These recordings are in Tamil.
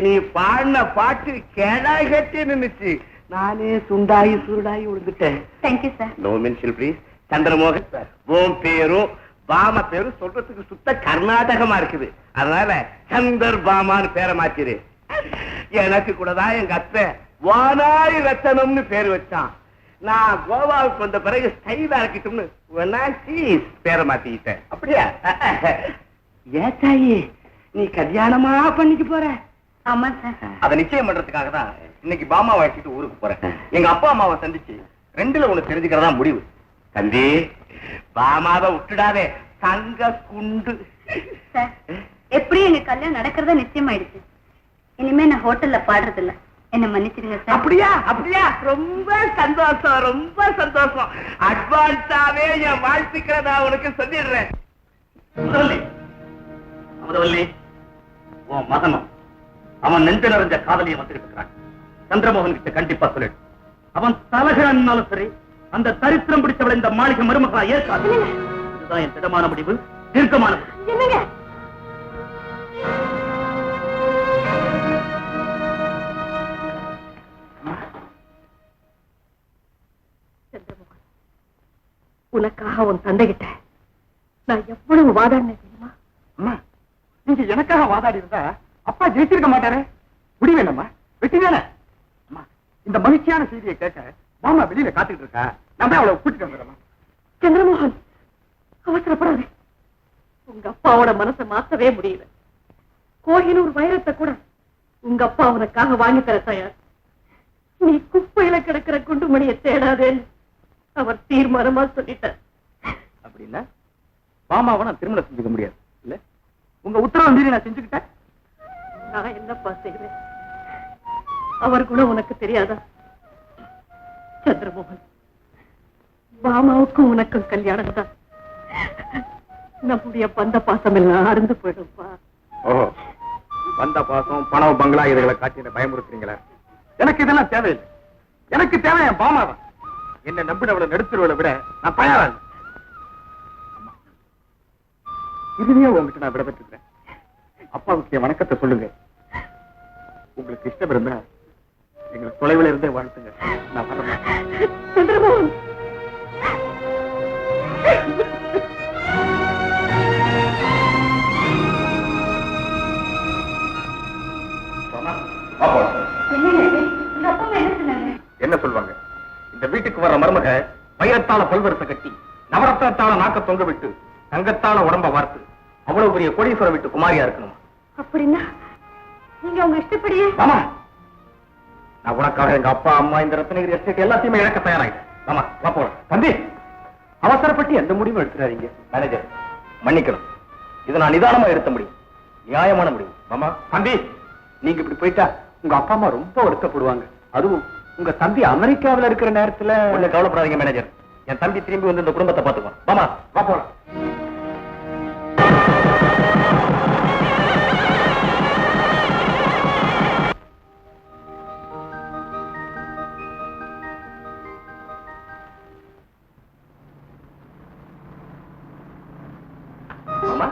நீ பாடின பாட்டு கேடாய் கட்டி நின்னுச்சு. நானே சுண்டாயி சுருடாயி விழுந்துட்டேன். Thank you sir. No mention please. Chandramohan sir, உன் பேரும் பாமா பேரும் சொல்றதுக்கு சுத்த கர்நாடகமா இருக்குது. அதனால சந்தர் பாமான்னு பேரை மாத்திரு. எனக்கு கூட தான் எங்க அத்தை வானாய் ரத்தனம்னு பேர் வச்சான். நான் கோவாவுக்கு வந்த பிறகு ஸ்டைலா இருக்கட்டும்னு பேரை மாத்திக்கிட்டேன். அப்படியா? ஏத்தாயி நீ கல்யாணமா பண்ணிக்க போற? ஆமா சார். அதை நிச்சயம் பண்றதுக்காக தான் இன்னைக்கு பாமாவை அழைச்சிட்டு ஊருக்கு போறேன். எங்க அப்பா அம்மாவை சந்திச்சு ரெண்டுல ஒண்ணு தெரிஞ்சுக்கிறதா முடிவு. தம்பி, பாமாவை விட்டுடாதே, தங்க குண்டு. எப்படி எங்க கல்யாணம் நடக்கிறதா நிச்சயமாயிடுச்சு. இனிமே நான் ஹோட்டல்ல பாடுறது இல்ல. என்ன மன்னிச்சிருங்க சார். அப்படியா? அப்படியா? ரொம்ப சந்தோஷம், ரொம்ப சந்தோஷம். அட்வான்ஸாவே என் வாழ்த்துக்களை நான் உனக்கு சொல்லிடுறேன். அமுதவல்லி, உன் மகனும் அவன் நெஞ்சு நிறைஞ்ச காதலியை வந்திருக்கிறான். சந்திரமோகன் கிட்ட கண்டிப்பா சொல்லிடு. அவன் தலகனாலும் சரி, அந்த தரித்திரம் பிடிச்சவளை இந்த மாளிகை மருமகளா ஏற்காது. இதுதான் என் திடமான முடிவு, தீர்க்கமான முடிவு. சந்திரமோகன், உனக்காக உன் தந்தைகிட்ட நான் எவ்வளவு வாதாடினேன் தெரியுமா? அம்மா, நீங்க எனக்காக வாதாடி இருந்தா அப்பா ஜெயிச்சிருக்க மாட்டாரு. முடிவேனம்மா, வெட்டிதானே. அம்மா, இந்த மகிழ்ச்சியான செய்தியை கேட்க மாமா வெளியில காத்துட்டு இருக்கா. நம்ம அவளை கூட்டிட்டு வந்துடுறோம். சந்திரமோகன், அவசரப்படாது. உங்க அப்பாவோட மனசை மாத்தவே முடியல. கோஹினூர் வைரத்தை கூட உங்க அப்பா உனக்காக வாங்கி தர தயார். நீ குப்பையில கிடக்கிற குண்டுமணியை தேடாதேன்னு அவர் தீர்மானமா சொல்லிட்டார். அப்படின்னா மாமாவை நான் திருமணம் செஞ்சுக்க முடியாது இல்ல? உங்க உத்தரவு மீறி நான் செஞ்சுக்கிட்டேன். நான் என்னப்பா செய்வேன்? அவர் கூட உனக்கு தெரியாதா? சந்திரமோகன், பாமாவுக்கும் உனக்கும் கல்யாணம் தான். நம்முடைய பந்த பாசம் எல்லாம் அருந்து போயிடும்பா. ஓஹோ, பந்த பாசம், பணம், பங்களா இதுகளை காட்டி என்ன பயமுறுத்துறீங்களா? எனக்கு இதெல்லாம் தேவையில்லை. எனக்கு தேவை என் பாமா தான். என்ன நம்பினவளை நடுத்துருவளை விட நான் தயாரா இல்லை. இதுவே உங்ககிட்ட நான் விடப்பட்டிருக்கிறேன். அப்பாவுக்கு என் வணக்கத்தை சொல்லுங்க. உங்களுக்கு இஷ்டம் இருந்தா எங்களை தொலைவில் இருந்தே வாழ்த்துங்க. நான் வரேன். சந்திரமோகன், என்ன சொல்வாங்க? இந்த வீட்டுக்கு வர்ற மருமக வைரத்தால பல்வரிசை கட்டி நவரத்னத்தால நாக்க தொங்க விட்டு தங்கத்தால உடம்ப வார்த்து அவ்வளவு பெரிய கோடீஸ்வரம் வீட்டு குமாரியா இருக்கணும். அப்படின்னா நீங்க உங்க இஷ்டப்படியே. ஆமா, நான் உனக்காக எங்க அப்பா அம்மா இந்த ரத்னகிரி எஸ்டேட் எல்லாத்தையுமே இழக்க தயாராயிட்டேன். ஆமா, வா போலாம். தம்பி, அவசரப்பட்டு எந்த முடிவும் எடுத்துறாதீங்க. மேனேஜர் மன்னிக்கணும், இதை நான் நிதானமா எடுத்த முடியும், நியாயமான முடியும். ஆமா தம்பி, நீங்க இப்படி போயிட்டா உங்க அப்பா அம்மா ரொம்ப வருத்தப்படுவாங்க. அதுவும் உங்க தம்பி அமெரிக்காவில் இருக்கிற நேரத்துல. ஒண்ணு கவலைப்படாதீங்க மேனேஜர், என் தம்பி திரும்பி வந்து இந்த குடும்பத்தை பாத்துக்குவான். மாமா வா போலாம். மாமா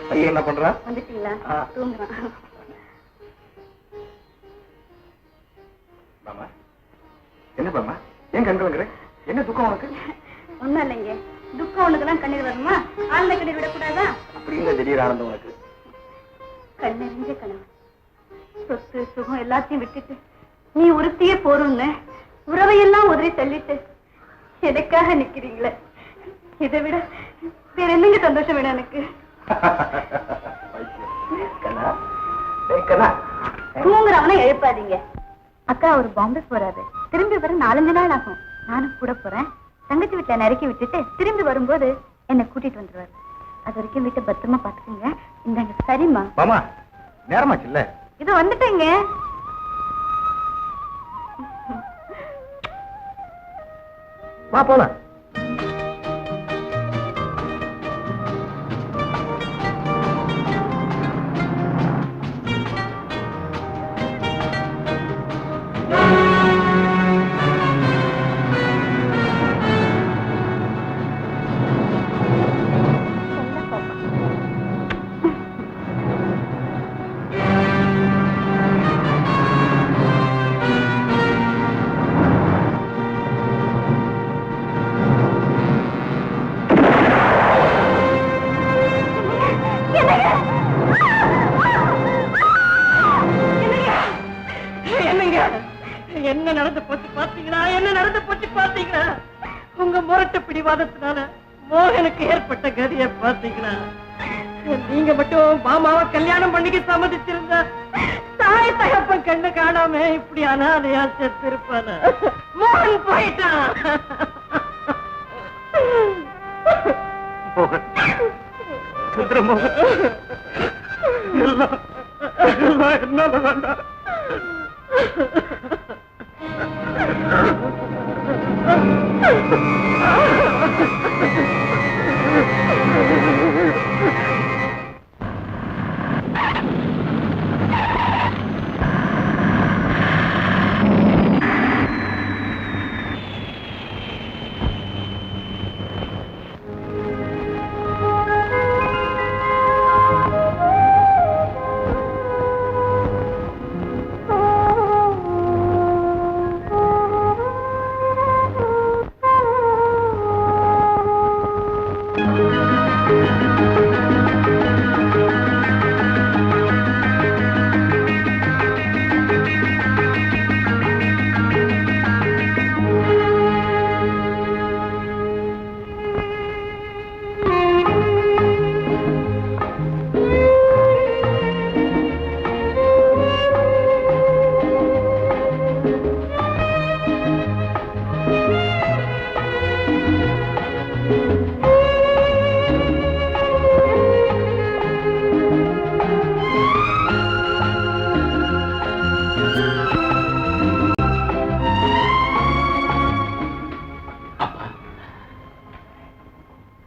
பையன் என்ன பண்றா? வந்துட்டீங்களா? தூங்குறான். மாமா என்ன பாமா, ஏன் கண்கலங்குற? என்ன துக்கம் உனக்கு? ஒண்ணும் இல்லைங்க, துக்கம் உனக்குதான் கண்ணீர் வருமா? ஆழ்ந்த கண்ணீர் விடக்கூடாதா? அப்படின்னு திடீர் ஆனந்தம் உனக்கு? கண்ணெறிஞ்ச கணவன் சொத்து சுகம் எல்லாத்தையும் விட்டுட்டு நீ ஒருத்தியே போறோம்னு உறவையெல்லாம் உதறி தள்ளிட்டு எதுக்காக நிக்கிறீங்களே? இதை விட வேற என்னங்க சந்தோஷம் வேணும் எனக்கு? தூங்குறவனை எழுப்பாதீங்க. அக்கா ஒரு பாம்பே போறாரு, திரும்பி வர 4-5 நாள் ஆகும். நானும் கூட போறேன். தங்கச்சி வீட்டுல நறுக்கி விட்டுட்டு திரும்பி வரும்போது என்னை கூட்டிட்டு வந்துருவாரு. அது வரைக்கும் வீட்டை பத்திரமா பாத்துக்கோங்க. இந்தாங்க. சரிம்மா. மாமா நேரமாச்சு இல்ல? இது வந்துட்டேங்க. வா போலாம். என்ன நடந்து போச்சு பாத்தீங்களா? என்ன நடந்து போச்சு பாத்தீங்களா? உங்க முரட்டு பிடிவாதத்தினால மோகனுக்கு ஏற்பட்ட கதியை பாத்தீங்களா? நீங்க மட்டும் மாமாவை கல்யாணம் பண்ணிக்க சம்மதிச்சிருந்தா தாய் தகப்பன் கண்ணு காணாம இப்படி அனாதையா செத்திருப்பான. மோகன் போயிட்டான். என்னால வேண்டாம்.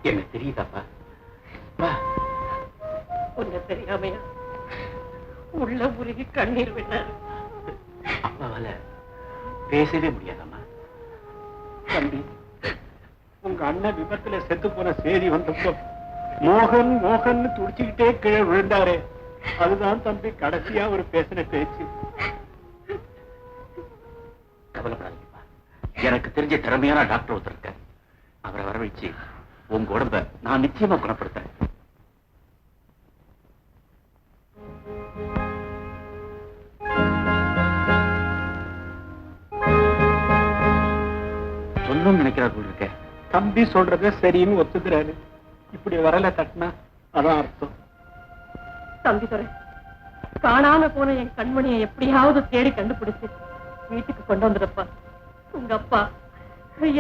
என்ன தெரியுதாப்பா? உன்னை தெரியாமையா உள்ள முருகி கண்ணீர் விட்டார். அப்பாவால பேசவே முடியாதம்மா. தம்பி, உங்க அண்ணன் விபத்துல செத்து போன செய்தி வந்தப்போ மோகன் மோகன் துடிச்சுக்கிட்டே கீழே விழுந்தாரே, அதுதான் தம்பி கடைசியா ஒரு பேசின பேச்சு. கவலைப்படாதீங்கப்பா, எனக்கு தெரிஞ்ச திறமையான டாக்டர் ஒருத்தர் இருக்கார். அவரை வரவழைச்சு உங்க உடம்ப நான் நிச்சயமா குணப்படுத்துறேன். சொல்லணும்னு நினைக்கிறார் போல இருக்க. தம்பி சொல்றதே சரின்னு ஒத்துக்கிறாரு. இப்படி வரல தட்டினா அதான் அர்த்தம். தம்பி துரை, காணாம போன என் கண்மணியை எப்படியாவது தேடி கண்டுபிடிச்சு வீட்டுக்கு கொண்டு வந்துருப்பா. உங்க அப்பா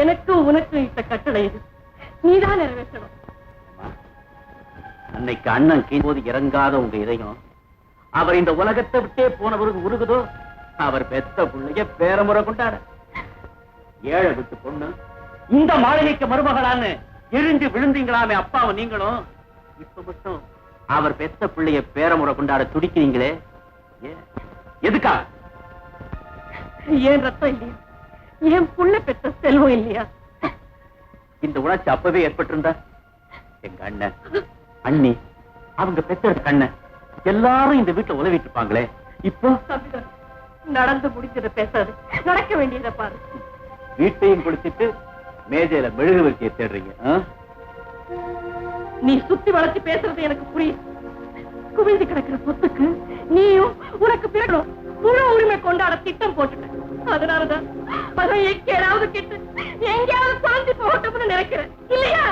எனக்கும் உனக்கும் இட்ட கட்டளை இது, நீதான் நிறைவேற்றணும். அன்னைக்கு அண்ணன் போது இறங்காத உங்க இதயம் அவர் இந்த உலகத்தை விட்டே போனவருக்கு உருகுதோ, அவர் பெத்த பிள்ளைய பேரமுறை கொண்டாட. ஏழை விட்டு பொண்ணு இந்த மாளிகைக்கு மருமகளான்னு எரிஞ்சு விழுந்தீங்களாமே அப்பாவும் நீங்களும். இப்ப மட்டும் அவர் பெத்த பிள்ளைய பேரமுறை கொண்டாட துடிக்கிறீங்களே, எதுக்கா? ஏன் ரத்தம் இல்லையா? ஏன் புள்ள பெத்த செல்வம் இல்லையா? இந்த உணர்ச்சி அப்பவே ஏற்பட்டிருந்தா எங்க அண்ணன் அண்ணி அவங்க பெத்த கண்ண எல்லாரும் இந்த வீட்டுல உதவிட்டு இருப்பாங்களே. இப்போ நடந்து முடிஞ்சத பேசாது, நடக்க வேண்டியதை பாரு. வீட்டையும் குடிச்சிட்டு மேஜையில மெழுகு வச்சியை தேடுறீங்க. நீ சுத்தி வளர்ச்சி பேசுறது எனக்கு புரியுது. குவிந்து கிடக்கிற சொத்துக்கு நீயும் உனக்கு பிறகு முழு உரிமை கொண்டாட திட்டம் போட்டுட்ட. அதனாலதான் அதை எங்கேயாவது கெட்டு எங்கேயாவது குழந்தை போகட்டும்னு நினைக்கிறேன் இல்லையா?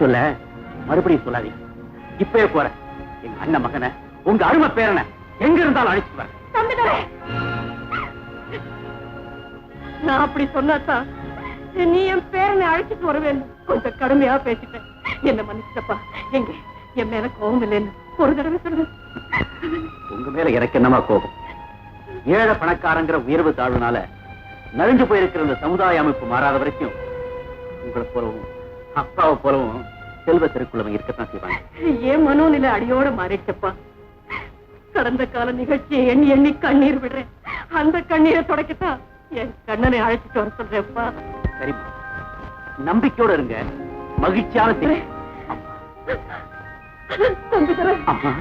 சொல்ல மறுபடியும் சொல்லாதீங்க. இப்பவே போறேன். எங்க அண்ணன் மகனை உங்க அருமை பேரனை எங்க இருந்தாலும் அழைச்சிட்டு வரேன். நான் அப்படி சொன்னாதான் நீ என் பேரனை அழைச்சிட்டு வருவேன். கொஞ்சம் கடுமையா பேசிட்டேன், என்ன மன்னிச்சப்பா. எங்க என் மேல கோபம் இல்லைன்னு ஒரு தடவை சொல்லு. உங்க மேல எனக்கு என்னமா கோபம்? ஏழை பணக்காரங்கிற உயர்வு தாழ்வுனால நலிஞ்சு போயிருக்கிற இந்த சமுதாய அமைப்பு மாறாத வரைக்கும் உங்களை போலவும் அப்பாவை போலவும் செல்வ திருக்குள்ளவங்க இருக்கத்தான் செய்வாங்க. ஏன் மனோநிலை அடியோட மாறிச்சப்பா. கடந்த கால நிகழ்ச்சியை எண்ணி எண்ணி கண்ணீர் விடுறேன். அந்த கண்ணீரை தொடக்கத்தான் என் கண்ணனை அழைச்சிட்டு வர சொல்றேன்ப்பா. சரி, நம்பிக்கையோட இருங்க. மகிழ்ச்சியான தம்பி தர அம்மா.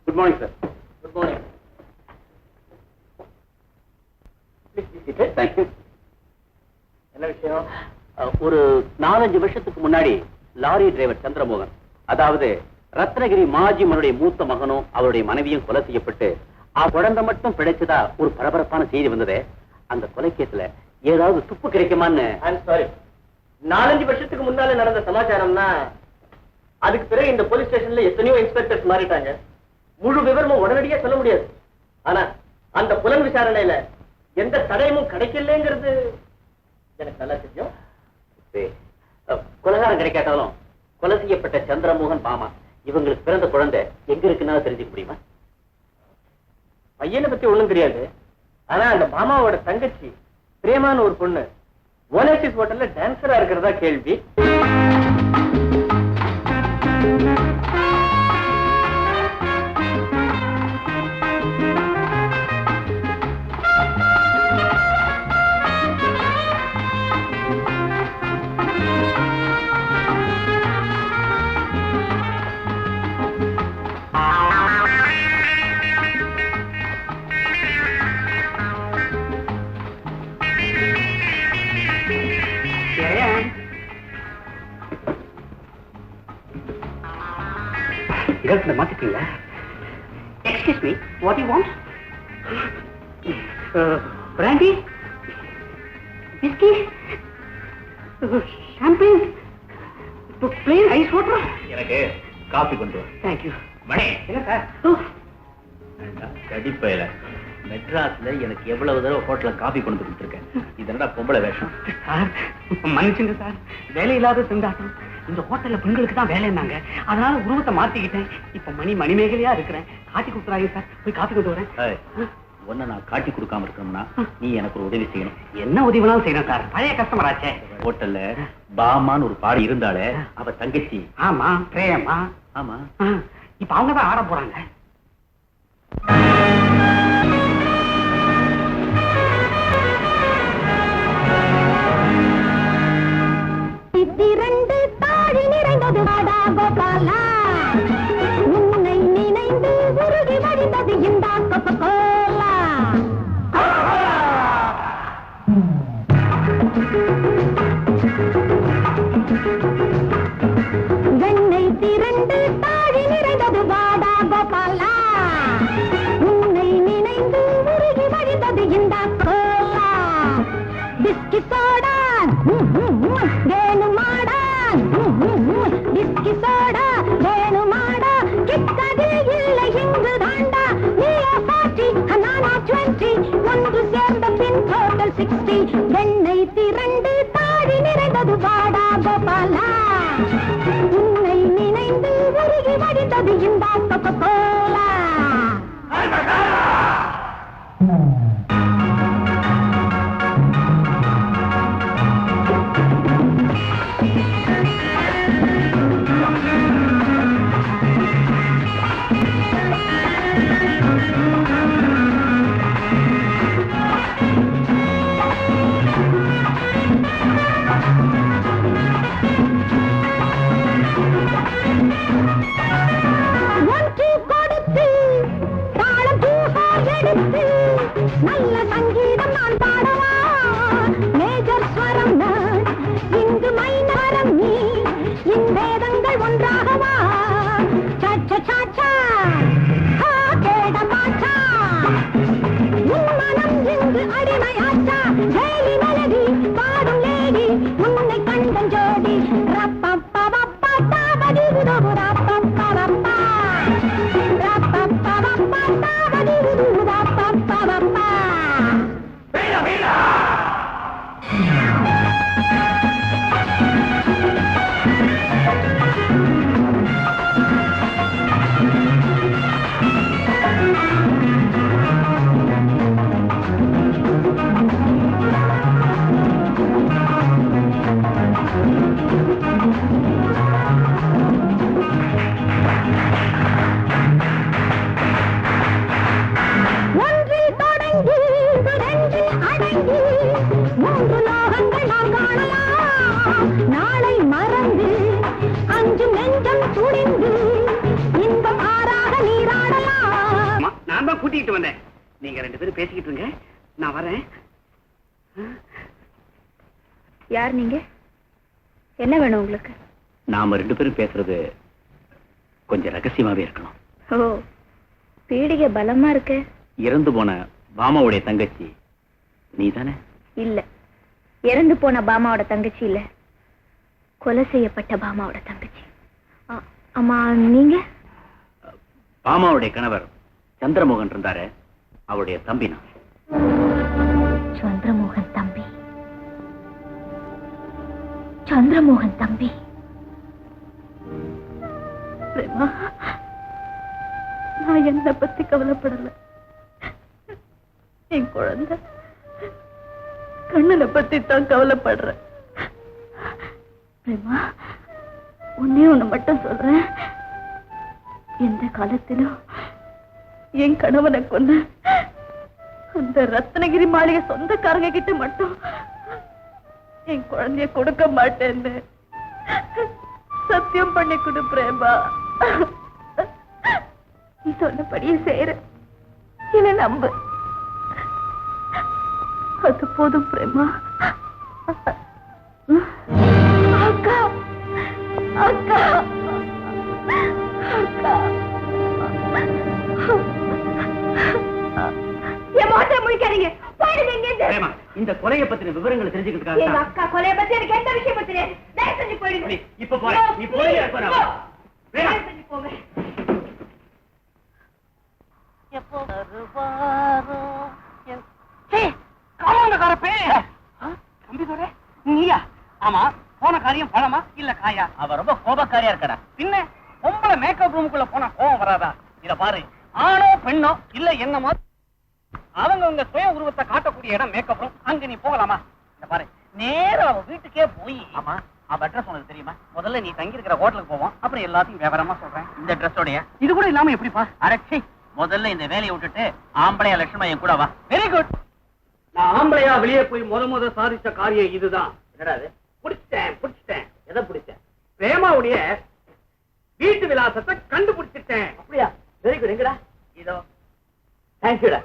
Good morning sir. Good morning. Thank you. என்ன விஷயம்? ஒரு 4-5 வருஷத்துக்கு முன்னாடி லாரி டிரைவர் சந்திரமோகன், அதாவது ரத்னகிரி மாஜி மனுடைய மூத்த மகனும் அவருடைய மனைவியும் கொலை செய்யப்பட்டு குழந்தை மட்டும் பிழைச்சதா ஒரு பரபரப்பான செய்தி வந்தது. அந்த கொலைக்கேஸ்ல ஏதாவது துப்பு கிடைக்குமான்னு. 4-5 வருஷத்துக்கு முன்னால நடந்த சமாச்சாரம்னா அதுக்கு பிறகு இந்த போலீஸ் ஸ்டேஷன்ல எத்தனையோ இன்ஸ்பெக்டர்ஸ் மாறிட்டாங்க. முழு விவரமும் உடனடியா சொல்ல முடியாது. ஆனா அந்த புலன் விசாரணையில எந்த தடயமும் கிடைக்கலங்கிறது எனக்கு நல்லா தெரியும். கொலைகாரம் கிடைக்காட்டாலும் கொலை செய்யப்பட்ட சந்திரமோகன் பாமா இவங்களுக்கு பிறந்த குழந்தை எங்க இருக்குன்னு தெரிஞ்சுக்க முடியுமா? பையனை பத்தி ஒண்ணும் தெரியாது. ஆனா அந்த மாமாவோட தங்கச்சி பிரேமான ஒரு பொண்ணு ஓனேசிஸ் ஹோட்டல்ல டான்சரா இருக்கிறதா கேள்வி. மாத்திட்டீங்களா? Excuse me, what do you want? Brandy? Whiskey? Champagne? Plain ice water? எனக்கு காபி கொண்டு வா. Thank you. மணி என்ன சார்? கடிப்பையில மெட்ராஸ்ல எனக்கு எவ்வளவு தடவை ஹோட்டல்ல காபி கொண்டு கொடுத்துருக்கேன். இதென்னடா பொம்பளை வேஷம்? சார் மன்னிச்சுங்க சார், வேலை இல்லாத திண்டாட்டம். இந்த ஹோட்டல்ல பெண்களுக்கு தான் வேலை இருந்தாங்க, அதனால உருவத்தை மாத்திக்கிட்டேன். இப்ப மணிமேகலையா இருக்கிறேன். காட்டி கொடுக்குறாங்க சார், போய் காப்பி கொண்டு வரேன். ஒன்ன நான் காட்டி கொடுக்காம இருக்கணும்னா நீ எனக்கு ஒரு உதவி செய்யணும். என்ன உதவினாலும் செய்யணும் சார், பழைய கஸ்டமர் ஆச்சே. ஹோட்டல்ல பாமான்னு ஒரு பாடி இருந்தாலே, அவ தங்கச்சி. ஆமா, பிரேமா. ஆமா, இப்ப அவங்கதான் ஆட போறாங்க. இரண்டு தாழி நிறைந்தது வாடா கோபாலா, உன்னை நினைந்து உருகி வழிந்தது இந்த கோலா. வேணுமாடா விஸ்கி சோடா வேணுமாடா கிட்டதில் இல்லை இங்கு தாண்டா நீயோ 40 நானா 20 ஒன்று சேர்ந்த பின் டோட்டல் 60 வெண்ணெய் திரண்டு தாடி நிறைந்தது வாடா கோபாலா உன்னை நினைந்து உருகி வடிந்தது இந்த கோகோலா நல்ல சங்கீதம் நான் பாடவா மேஜர் ஸ்வரம் நான் இங்கு மைனரம் நீ இவ்வேதங்கள் ஒன்றாகவா சாச்சா சாச்சா கேடமாச்சா உன் மனம் இங்கு அடிமையாச்சா ஜெயலி மெலடி பாடும் லேடி உன்னை கண்டன் ஜோடி ரப்பப்பா வப்பா தாவடி உதவு ரப்பப்பா வப்பா ரப்பப்பா வப்பா தாவடி உதவு ரப்பப்பா வப்பா ஒன்றில் தொடங்கி ரெண்டில் அடங்கி மூன்று லோகங்கள் நாம் காணலாம் நாளை மறந்து அஞ்சு நெஞ்சம் துடிந்து இன்பம் ஆறாக நீராடலாம் நான் தான் கூட்டிகிட்டு வந்தேன். நீங்க 2 பேரும் பேசிக்கிட்டு இருங்க, நான் வரேன். யார் நீங்க? என்ன வேணும் உங்களுக்கு? நாம 2 பேரும் பேசுறது கொஞ்சம் ரகசியமாவே இருக்கணும். ஓ, பீடிகை பலமா இருக்கு. இறந்து போன பாமாவுடைய தங்கச்சி நீதானே? இல்ல, இறந்து போன பாமாவோட தங்கச்சி இல்ல, கொலை செய்யப்பட்ட பாமாவோட தங்கச்சி. அம்மா, நீங்க? பாமாவுடைய கணவர் சந்திரமோகன் இருந்தாரு, அவருடைய தம்பி நான். சந்திரமோகன் தம்பி? சந்திரமோகன் தம்பி? பிரேமா, நான் என்ன பத்தி கவலைப்படல. என் குழந்தை கண்ணனை பத்தி தான் கவலைப்படுறேன். பிரேமா, ஒண்ணு மட்டும் சொல்றேன். எந்த காலத்திலும் என் கணவனை கொண்டு அந்த ரத்னகிரி மாளிகை சொந்தக்காரங்க கிட்ட மட்டும் என் குழந்தைய கொடுக்க மாட்டேன்னு சத்தியம் பண்ணி கொடு பிரேமா. நீ சொன்னபடியே செய்யற, என்ன நம்பு. அது போதும் பிரேமா. அக்கா, அக்கா, அக்கா. என் மாட்டை முடிக்காதீங்க, போயிடுங்க இங்க. இந்த கொலையை பத்தின விவரங்களை தெரிஞ்சுக்கிறதுக்காக எங்க அக்கா கொலையை பத்தி எனக்கு எந்த விஷயம் பத்தி தயவு செஞ்சு போயிடுங்க. இப்ப போறேன். நீ போறியா? தயவு செஞ்சு போங்க. எப்போ வருவாரோ காலங்கார பேரு தம்பி தோட நீயா? ஆமா, போன காரியம் பழமா இல்ல காயா? அவ ரொம்ப கோபக்காரியா இருக்கடா. பின்ன பொம்பளை மேக்கப் ரூமுக்குள்ள போனா கோபம் வராதா? இத பாரு, ஆணோ பெண்ணோ இல்ல என்னமோ அவங்க உங்க சுய உருவத்தை காட்டக்கூடிய இடம் மேக்கப் ரூம். அங்க நீ போகலாமா? இத பாரு, நேரா அவ வீட்டுக்கே போய், ஆமா அவ அட்ரஸ் உனக்கு தெரியுமா? முதல்ல நீ தங்கி இருக்கிற ஹோட்டலுக்கு போவோம், அப்புறம் எல்லாத்தையும் விவரமா சொல்றேன். இந்த ட்ரெஸ்ஸோடைய இது கூட இல்லாம எப்படிப்பா? அரைச்சி முதல்ல இந்த வேலையை விட்டுட்டு ஆம்பளையா லட்சுமணா என் கூட வா. Very good. நான் ஆம்பளையா வெளியே போய் முத சாதிச்ச காரியம் இதுதான். என்னடா அது? புடிச்சிட்டேன். எதை பிடிச்சேன்? பிரேமாவுடைய வீட்டு விலாசத்தை கண்டுபிடிச்சிட்டேன். அப்படியா? Very good. எங்கடா? இதோ. தேங்க்யூடா.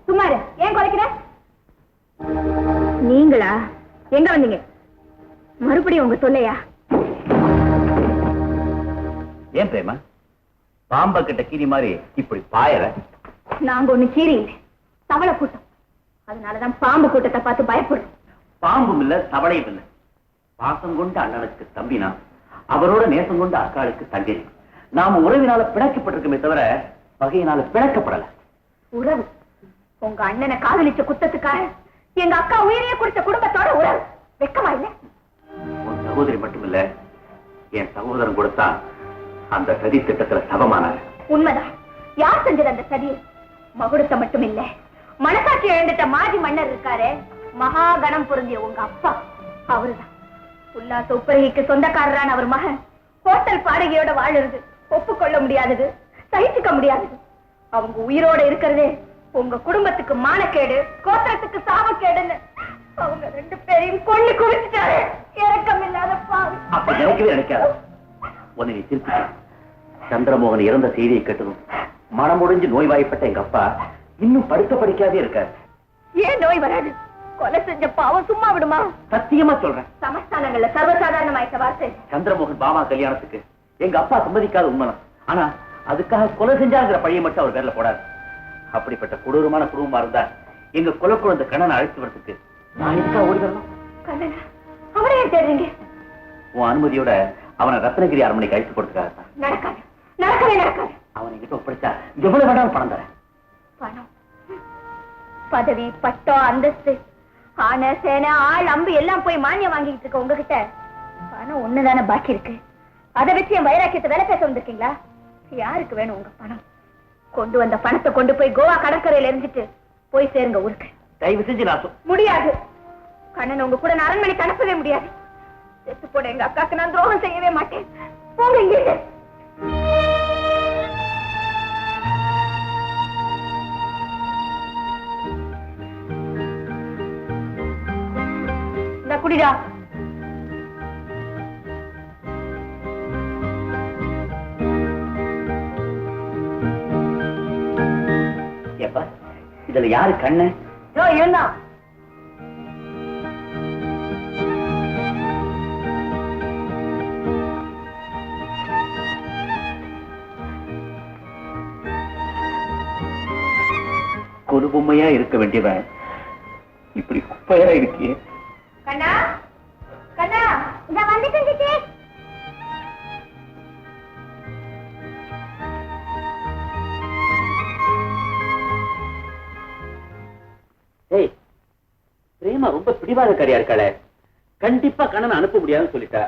சும்மா ஏன் குறைக்கிற? நீங்களா? எங்க வந்தீங்க? மறுபடியும் உங்க தொல்லையா? ஏன் பிரேமா பாம்ப கிட்ட கீரி மாதிரி இப்படி பாயற? நாங்க ஒண்ணு கீரி இல்லை, தவளை கூட்டம். அதனாலதான் பாம்பு கூட்டத்தை பார்த்து பயப்படுறோம். பாம்பும் இல்ல தவளையும் இல்ல. பாசம் கொண்ட அண்ணனுக்கு தம்பினா, அவரோட நேசம் கொண்ட அக்காளுக்கு தங்கை. நாம உறவினால பிணைக்கப்பட்டிருக்கமே தவிர பகையினால பிணைக்கப்படல. உறவு? உங்க அண்ணனை காதலிச்ச குத்தத்துக்காக எங்க அக்கா உயிரையே கொடுத்த குடும்பத்தோட உறவு. வெக்கமா இல்ல? உன் சகோதரி மட்டுமில்ல, என் சகோதரன் கொடுத்தா அந்த சதி திட்டத்துல சபமானார். உண்மைதான். யார் செஞ்சது அந்த சதியை? மகுடத்தை மட்டும் இல்ல, மனசாட்சி இழந்துட்ட மாஜி மன்னர் இருக்காரு, மகாகணம் பொருந்திய உங்க அப்பா, அவருதான். உல்லாச உப்பரகிக்கு சொந்தக்காரரான அவர் மகன் ஹோட்டல் பாடகையோட வாழுறது ஒப்புக்கொள்ள முடியாதது, சகிச்சுக்க முடியாதது. அவங்க உயிரோட இருக்கிறதே உங்க குடும்பத்துக்கு மானக்கேடு, கோத்திரத்துக்கு சாபக்கேடுன்னு அவங்க 2 பேரையும் கொண்டு குவிச்சுட்டாரு. இறக்கம் இல்லாத பாவி. அப்ப நினைக்கவே நினைக்காத. உன்னை திருப்பி சந்திரமோகன் இறந்த செய்தியை கேட்டதும் மனம் முடிஞ்சு நோய்வாய்ப்பட்ட எங்க அப்பா இன்னும் படுத்த படிக்காதே இருக்காரு. ஏன் நோய் வராது? கொலை செஞ்ச பாவம் சும்மா விடுமா? சத்தியமா சொல்றேன், சமஸ்தானங்கள்ல சர்வசாதாரணமாயிட்ட வார்த்தை. சந்திரமோகன் பாமா கல்யாணத்துக்கு எங்க அப்பா சம்மதிக்காத உண்மைதான். ஆனா அதுக்காக கொலை செஞ்சாங்கிற பழியை மட்டும் அவர் பேர்ல போடாது. அப்படிப்பட்ட கொடூரமான குடும்பமா இருந்தா எங்க கொலை குழந்தை கண்ணனை அழைத்து வரதுக்கு நான் எதுக்காக ஓடி வரணும்? கண்ணனா? அவரை ஏன் தேடுறீங்க? உன் அனுமதியோட அவனை ரத்னகிரி அரண்மனைக்கு அழைத்து கொடுத்துக்காக. நடக்காது, நடக்கவே நடக்காது. அவனை கிட்ட ஒப்படைச்சா எவ்வளவு வேணாலும் பணம் தரேன். பணம், பதவி, பட்டம், அந்தஸ்து, ஆன சேனை, ஆள், அம்பு எல்லாம் போய் மானியம் வாங்கிட்டு இருக்க உங்ககிட்ட பணம் ஒண்ணுதானே பாக்கி இருக்கு. அதை வச்சு என் வைராக்கியத்தை வேலை பேச வந்திருக்கீங்களா? யாருக்கு வேணும் உங்க பணம்? கொண்டு வந்த பணத்தை கொண்டு போய் கோவா கடற்கரையில எரிஞ்சிட்டு போய் சேருங்க ஊருக்கு. தயவு செஞ்சு நான் முடியாது. கண்ணன் உங்க கூட நான் அரண்மனைக்கு அனுப்பவே முடியாது. செத்து போட எங்க அக்காக்கு நான் துரோகம் செய்யவே மாட்டேன். போங்க இங்கே. இந்த குடிடா. ஏப்பா இதுல யாரு கண்ணு? இருந்தா கொலுபொம்மையா இருக்க வேண்டியவன் இப்படி குப்பையா இருக்கியே. கண்ணா, கண்ணா, இந்த வந்துட்டு. ஏய், பிரேமா ரொம்ப பிடிவாதக்காரியா இருக்காளே. கண்டிப்பா கண்ணனை அனுப்ப முடியாதுன்னு சொல்லிட்டா.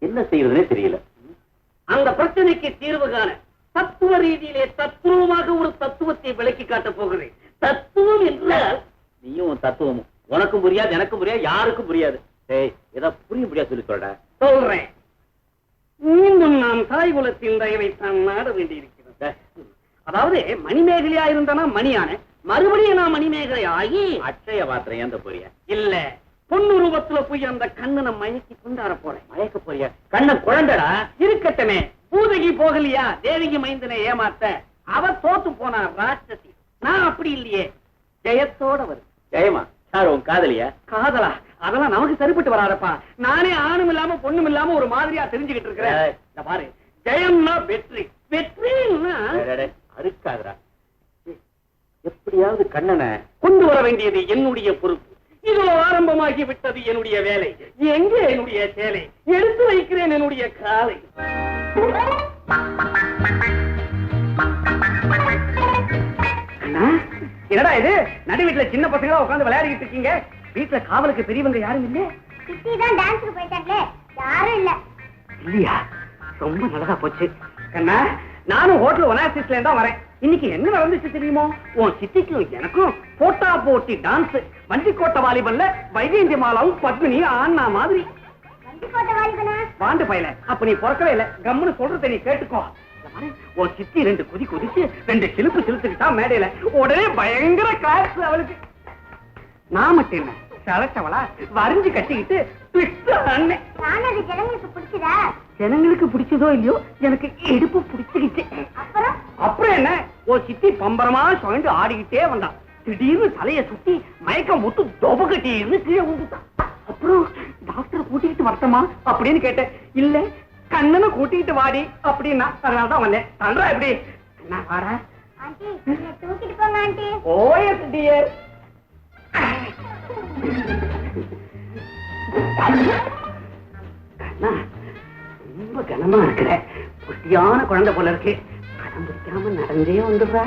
என்ன செய்யறதுனே தெரியல. அந்த பிரச்சனைக்கு தீர்வு காண தத்துவ ரீதியிலே தத்துவமாக ஒரு தத்துவத்தை விளக்கி காட்டப் போகிறேன். தத்துவம் என்றால் நீயும் தத்துவமும் உனக்கும் புரியாது, எனக்கும் புரியாது, யாருக்கும் புரியாது. ஏய், ஏதாவது புரிய முடியாது சொல்லி சொல்ற. சொல்றேன். மீண்டும் நாம் தாய் குலத்தின் தயவைத்தான் நாட வேண்டியிருக்கிறது. அதாவது மணிமேகலையா இருந்தானா மணியான, மறுபடியும் நான் மணிமேகலை ஆகி அட்சய பாத்திரம் ஏந்த போறிய? இல்ல, பொன்னுருவத்துல போய் அந்த கண்ணனை மயக்கி கொண்டாட போறேன். மயக்க போறிய? கண்ணன் குழந்தைடா. இருக்கட்டமே, பூதகி போகலையா தேவிகி மைந்தனை ஏமாத்த? அவ தோத்து போனா ராட்சசி. நான் அப்படி இல்லையே, ஜெயத்தோட வரும். ஜெயமா சார் உன் காதலியா? காதலா? அதெல்லாம் நமக்கு சரிப்பட்டு வராதப்பா. நானே ஆணும் இல்லாம பொண்ணும் இல்லாம ஒரு மாதிரியா தெரிஞ்சுக்கிட்டு இருக்கிறேன். இந்த பாரு, ஜெயம்னா வெற்றி, வெற்றின்னா அறுக்காதரா. எப்படியாவது கண்ணனை கொண்டு வர வேண்டியது என்னுடைய பொறுப்பு. இதோ ஆரம்பமாகி விட்டது என்னுடைய வேலை. எங்கே என்னுடைய சேலை? எடுத்து வைக்கிறேன் என்னுடைய காலை. என்னடா இது? நடு வீட்டுல சின்ன பசங்களா உட்கார்ந்து விளையாடிட்டு இருக்கீங்க. வீட்டுல காவலுக்கு பெரியவங்க யாரும் இல்ல? சித்திதான் டான்ஸ்க்கு போயிட்டாங்களே, யாரும் இல்ல. இல்லையா? ரொம்ப நல்லதா போச்சு. கண்ணா, நானும் ஹோட்டல் ஒனாசிஸ்ல இருந்தா வரேன். இன்னைக்கு என்ன நடந்துச்சு தெரியுமோ? உன் சித்திக்கும் எனக்கும் போட்டா போட்டி டான்ஸ். வண்டிக்கோட்டை வாலிபன்ல வைஜெயந்தி மாலாவும் பத்மினி ஆனா மாதிரி. வாண்டு பையல, அப்ப நீ பிறக்கவே இல்ல. கம்முன்னு சொல்றத நீ கேட்டுக்கோ. உன் சித்தி 2 குதி குதிச்சு 2 சிலுப்பு சிலுத்துக்கிட்டா மேடையில. உடனே பயங்கர கிளாஸ் அவளுக்கு. நான் மட்டும் என்ன சலச்சவளா வரிஞ்சு கட்டிக்கிட்டு ஜனங்களுக்கு பிடிச்சதா? ஜனங்களுக்கு பிடிச்சதோ இல்லையோ, எனக்கு இடுப்பு பிடிச்சுக்கிச்சு. அப்புறம் அப்புறம் என்ன, ஓ சித்தி பம்பரமா சுழண்டு ஆடிக்கிட்டே வந்தான். திடீர்னு தலைய சுத்தி மயக்கம் முத்து தொப கட்டின்னு கீழே விழுந்துட்டான். அப்புறம் டாக்டர் கூட்டிக்கிட்டு வரட்டமா அப்படின்னு கேட்டேன். இல்ல கண்ணனை கூட்டிக்கிட்டு வாடி அப்படின்னா அதனாலதான் வந்தேன். தண்டா எப்படி என்ன வாடா தூக்கிட்டு போங்க ஆண்டி. OS dear. ரொம்ப கனமா இருக்கிற குட்டியான குழந்தை போல இருக்கு. கடம் பிடிக்காம நடந்தே வந்துடுற.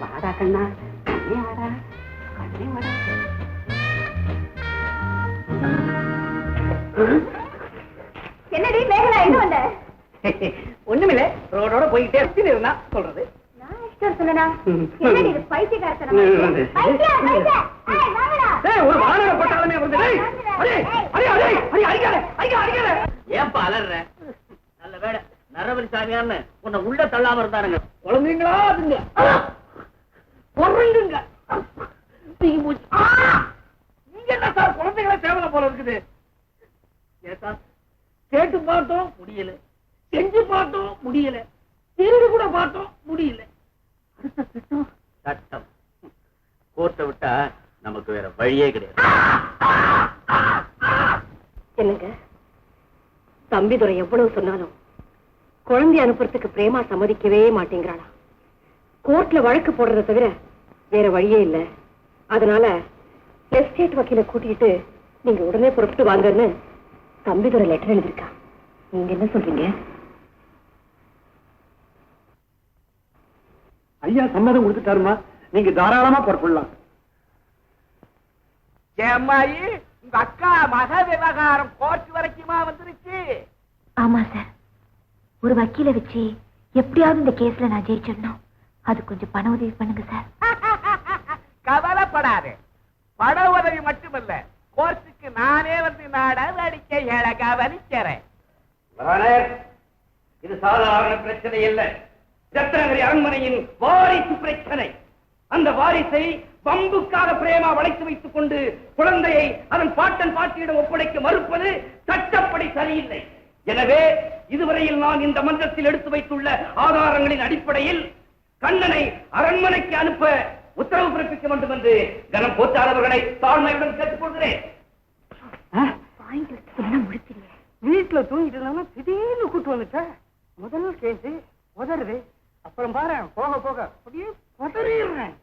வாடா கண்ணா, கண்ணே வாடா, கண்ணே வாடா. என்னடி மேகலா எங்க வந்த? ஒண்ணுமில்ல, ரோடோட போயிட்டே இருந்தா சொல்றது. நான் இஷ்டம் சொன்னா என்னடி இது பைத்தியக்காரத்தனமா இருக்கு? பைத்தியம் பைத்தியம். ஏய் வாங்கடா. ஏய் ஒரு வானர பட்டாளமே வந்து டேய் அடே அடே அடே அடே அடிக்காத அடிக்காத. ஏன்பா அலற? நல்ல வேளை நரவரி சாமியான்னு உன்னை உள்ள தள்ளாம இருந்தானுங்க. குழந்தைங்களா அதுங்க பொறுங்க. நீங்க என்ன சார் குழந்தைகளை தேவலை போல இருக்குது? கேட்டு பார்த்தோம் முடியல, செஞ்சு பார்த்தோம் முடியல, திருடி கூட பார்த்தோம் முடியல. சட்டம் கோர்ட்டை விட்டா நமக்கு வேற வழியே கிடையாது. என்னங்க தம்பிதுரை எவ்வளவு சொன்னாலும் குழந்தை அனுப்புறதுக்கு பிரேமா சம்மதிக்கவே மாட்டேங்கிறாளா? கோர்ட்ல வழக்கு போடுறத தவிர வேற வழியே இல்ல. அதனால எஸ்டேட் வக்கீல கூட்டிட்டு நீங்க உடனே புறப்பட்டு வாங்கன்னு தம்பிதுரை லெட்டர் எழுதிருக்கா. நீங்க என்ன சொல்றீங்க? ஐயா சம்மதம் கொடுத்துட்டாருமா, நீங்க தாராளமா புறப்படலாம். ஏம்மாயி உங்க அக்கா மக விவகாரம் கோர்ட் வரைக்குமா வந்துருச்சு? ஆமா சார், ஒரு வக்கீல வச்சு எப்படியாவது இந்த கேஸ்ல நான் ஜெயிச்சிடணும். அது கொஞ்சம் பண உதவி பண்ணுங்க சார். கவலைப்படாது, பண உதவி மட்டுமல்ல, கோர்ட்டுக்கு நானே வந்து நடவடிக்கைகளை கவனிக்கிறேன். இது சாதாரண பிரச்சனை இல்ல, ரத்னகிரி அரண்மனையின் வாரிசு பிரச்சனை. அந்த வாரிசை பம்புக்காக பிரேமா வளைத்து வைத்துக் கொண்டு குழந்தையை அதன் பாட்டன் பாட்டியிடம் ஒப்படைக்க மறுப்பது சட்டப்படி சரியில்லை. எனவே இதுவரையில் நான் இந்த மன்றத்தில் எடுத்து வைத்துள்ள ஆதாரங்களின் அடிப்படையில் கண்ணனை அரண்மனைக்கு அனுப்ப உத்தரவு பிறப்பிக்க வேண்டும் என்று கனம் போச்சாளர்களை தாழ்மையுடன் கேட்டுக்கொள்கிறேன். வீட்டுல தூங்கிட்டு இருந்தாலும் திடீர்னு கூட்டு வந்துட்ட. முதல் கேஸ் உதறுது, அப்புறம் பாரு போக போக அப்படியே உதறிடுறேன்.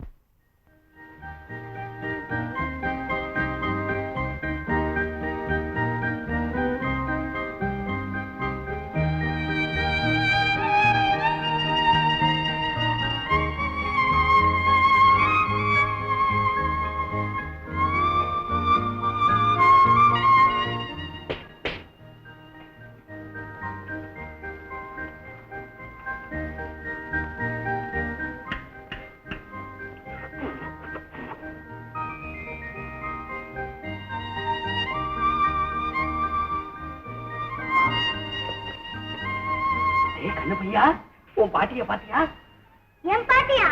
கண்ணப்பையா, உன் பாட்டிய பாத்தியா? என் பாட்டியா?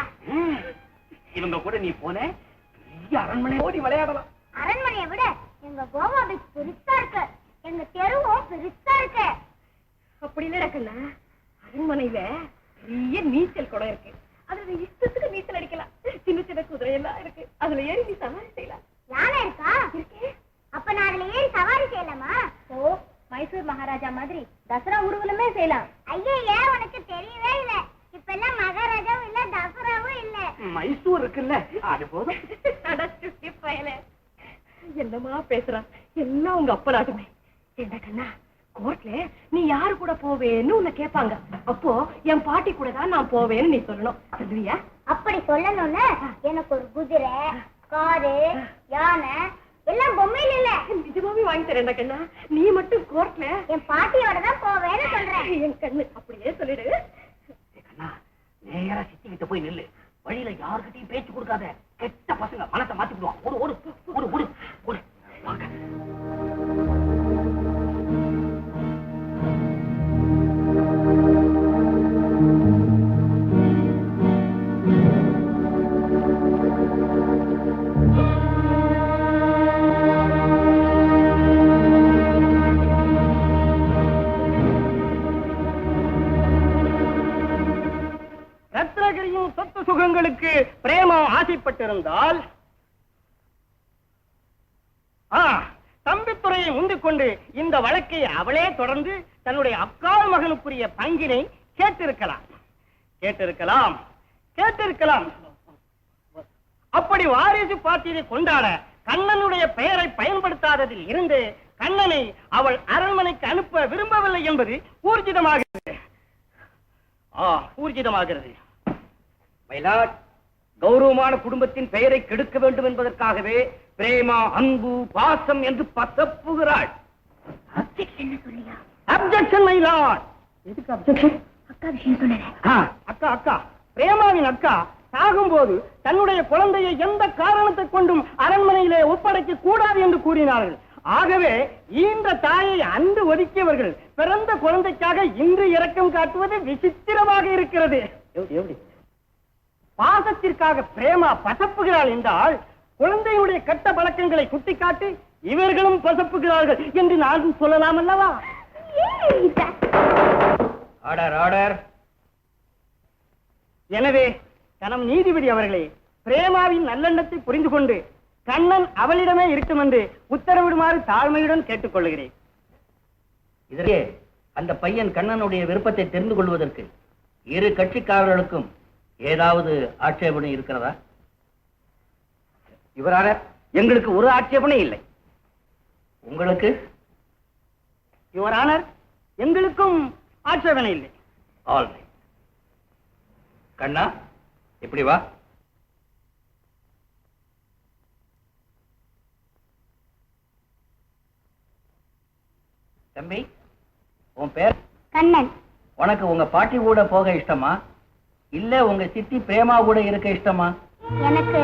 இவங்க கூட நீ போன அரண்மனை ஓடி விளையாடலாம். அரண்மனையை விட எங்க கோவா பீச் பெருசா இருக்கு, எங்க தெருவும் பெருசா இருக்கு. அப்படி இல்லடக்கண்ணா, அரண்மனையில பெரிய நீச்சல் குளம் இருக்கு. அதுல இஷ்டத்துக்கு நீச்சல் அடிக்கலாம். சின்ன சின்ன குதிரை எல்லாம் இருக்கு, அதுல ஏறி நீ சவாரி செய்யலாம். யானை இருக்கா? அப்ப நான் அதுல ஏறி சவாரி செய்யலாமா? ஓ, மைசூர் மகாராஜா மாதிரி தசரா ஊர்வலமே செய்யலாம். ஐயா, உனக்கு தெரியவே இல்ல, இப்ப எல்லாம் மகாராஜாவும் இல்ல தசராவும் இல்ல. மைசூர் இருக்குல்ல, அது போதும். என்னமா பேசுறான், எல்லாம் உங்க அப்பா நாட்டுமே. என்ன கண்ணா, கோர்ட்ல நீ யாரு கூட போவேன்னு உன்னை கேட்பாங்க. அப்போ என் பாட்டி கூட தான் நான் போவேன்னு நீ சொல்லணும். சொல்லுவியா? அப்படி சொல்லணும்னு எனக்கு ஒரு குதிரை, காரு, யானை எல்லாம் பொம்மையில இல்ல, நிஜமாவே வாங்கி தரேன் கண்ணா. நீ மட்டும் கோர்ட்ல என் பாட்டியோட தான் போவேன்னு சொல்றேன். என் கண்ணு அப்படியே சொல்லிடு. நேரா சித்திக்கிட்ட போய் நில்லு. வழியில யாருக்கிட்டையும் பேச்சு கொடுக்காத. கெட்ட பசங்க மனத்தை மாத்தி விடுவான். ஓடு ஓடு ஓடு ஓடு ஓடு. வாங்க. ரத்னகிரியின் சொத்து சுகங்களுக்கு பிரேமா ஆசைப்பட்டிருந்தால் என்பதை முந்திக் கொண்டு இந்த வழக்கை அவளே தொடர்ந்து தன்னுடைய அக்காள் மகனுக்குரிய பங்கினை கேட்டிருக்கலாம். அப்படி வாரிசு பாத்தியை கொண்டாட கண்ணனுடைய பெயரை பயன்படுத்தாததில் இருந்து கண்ணனை அவள் அரண்மனைக்கு அனுப்ப விரும்பவில்லை என்பது ஊர்ஜிதமாகிறது. மயிலாட், கௌரவமான குடும்பத்தின் பெயரை கெடுக்க வேண்டும் என்பதற்காகவே பிரேமா, அன்பு, பாசம் என்று பசப்புகிறாள். அப்ஜெக்ஷன் மயிலாட். எதுக்கு அப்ஜெக்ஷன்? அக்கா பிரேமாவின் அக்கா சாகும்போது தன்னுடைய குழந்தையை எந்த காரணத்தை கொண்டும் அரண்மனையிலே ஒப்படைக்க கூடாது என்று கூறினார்கள். ஆகவே இந்த தாயை அன்று ஒதுக்கியவர்கள் பிறந்த குழந்தைக்காக இன்று இரக்கம் காட்டுவது விசித்திரமாக இருக்கிறது. பாசத்திற்காக பிரேமா பசப்புகிறாள் என்றால் குழந்தையுடைய கட்ட பழக்கங்களை குட்டிக்காட்டி இவர்களும் பசப்புகிறார்கள் என்று நான் சொல்லலாம் அல்லவா? ஆர்டர். எனவே கனம் நீதிபதி அவர்களே, பிரேமாவின் நல்லெண்ணத்தை புரிந்து கொண்டு கண்ணன் அவளிடமே இருக்கும் என்று உத்தரவிடுமாறு தாழ்மையுடன் கேட்டுக் கொள்கிறேன். இதற்கே அந்த பையன் கண்ணனுடைய விருப்பத்தை தெரிந்து கொள்வதற்கு இரு கட்சிக்காரர்களுக்கும் ஏதாவது ஆட்சேபனை இருக்கிறதா? இவரான எங்களுக்கு ஒரு ஆட்சேபனை இல்லை. உங்களுக்கு? யுவரானர், எங்களுக்கும் ஆட்சேபனை இல்லை. All right. கண்ணா, எப்படி வா. தம்பி, உன் பேர்? கண்ணன். உனக்கு உங்க பாட்டி கூட போக இஷ்டமா, இல்ல உங்க சித்தி பிரேமா கூட இருக்க இஷ்டமா? எனக்கு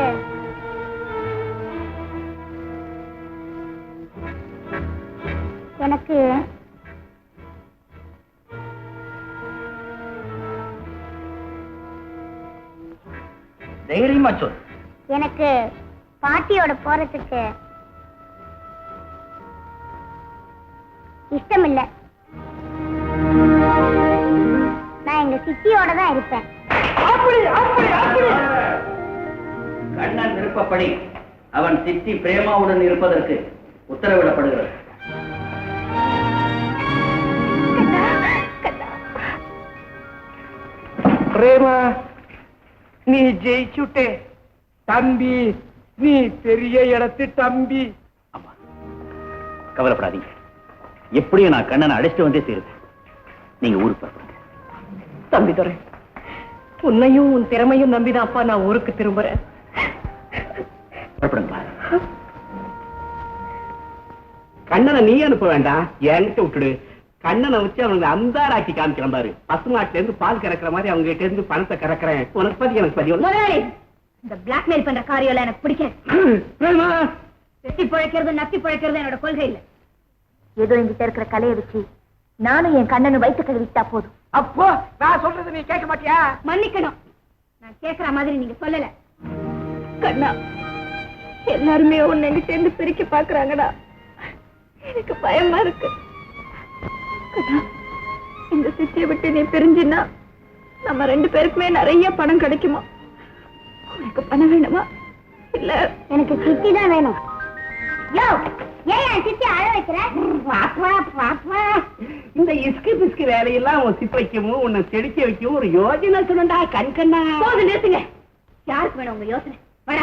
எனக்கு தைரியமா சொல். எனக்கு பாட்டியோட போறதுக்கு இஷ்டம் இல்ல. நான் எங்க சித்தியோட தான் இருப்பேன். கண்ணன் விருப்பப்படி அவன் சித்தி பிரேமாவுடன் இருப்பதற்கு உத்தரவிடப்படுகிறது. பிரேமா, நீ ஜெயிச்சுட்டே தம்பி, நீ பெரிய இடத்து தம்பி. ஆமா, கவலைப்படாதீங்க. எப்படியும் நான் கண்ணனை அழைச்சிட்டு வந்தே தீருவேன். நீங்க ஊருக்கு போறீங்க. தம்பி துரை, உன்னையும் உன் திறமையும் நம்பிதான் அப்பா நான் ஊருக்கு திரும்புறேன். புறப்படுங்களா? கண்ணனை நீ அனுப்ப வேண்டாம், என்கிட்ட விட்டுடு. கண்ணனை வச்சு அவங்க அந்தாராக்கி காமிக்கிறேன் பாரு. பசுமாட்டுல இருந்து பால் கறக்கிற மாதிரி அவங்க கிட்ட இருந்து பணத்தை கறக்குறேன். உனக்கு பத்தி எனக்கு பதிவு. முதலாளி, இந்த பிளாக்மெயில் பண்ற காரியம் எனக்கு பிடிக்காது. வெட்டி பிழைக்கிறது நப்பி பிழைக்கிறது என்னோட கொள்கை இல்ல. ஏதோ என்கிட்ட இருக்கிற கலையை வச்சு நானும் என் கண்ணனு வயிற்று கழுவிட்டா போதும். அப்போ நான் சொல்றது நீ கேட்க மாட்டியா? மன்னிக்கணும், நான் கேட்கிற மாதிரி நீங்க சொல்லல. கண்ணா, எல்லாருமே உன்னை எங்க சேர்ந்து பிரிக்க பாக்குறாங்கடா. எனக்கு பயமா இருக்கு. கண்ணா, இந்த சித்தியை விட்டு நீ பிரிஞ்சினா நம்ம 2 பேருக்குமே நிறைய பணம் கிடைக்குமா? உனக்கு பணம் வேணுமா? இல்ல எனக்கு சித்தி தான் வேணும். இந்த இஸ்கு பிஸ்கு வேலையெல்லாம் உன் சிப்ப வைக்கவும் உன்னை செடிக்க வைக்கவும் ஒரு யோஜனை சொல்லண்டா. கண்கண்ணா போது நிறுத்துங்க. யாருக்கு வேணும் உங்க யோசனை? வர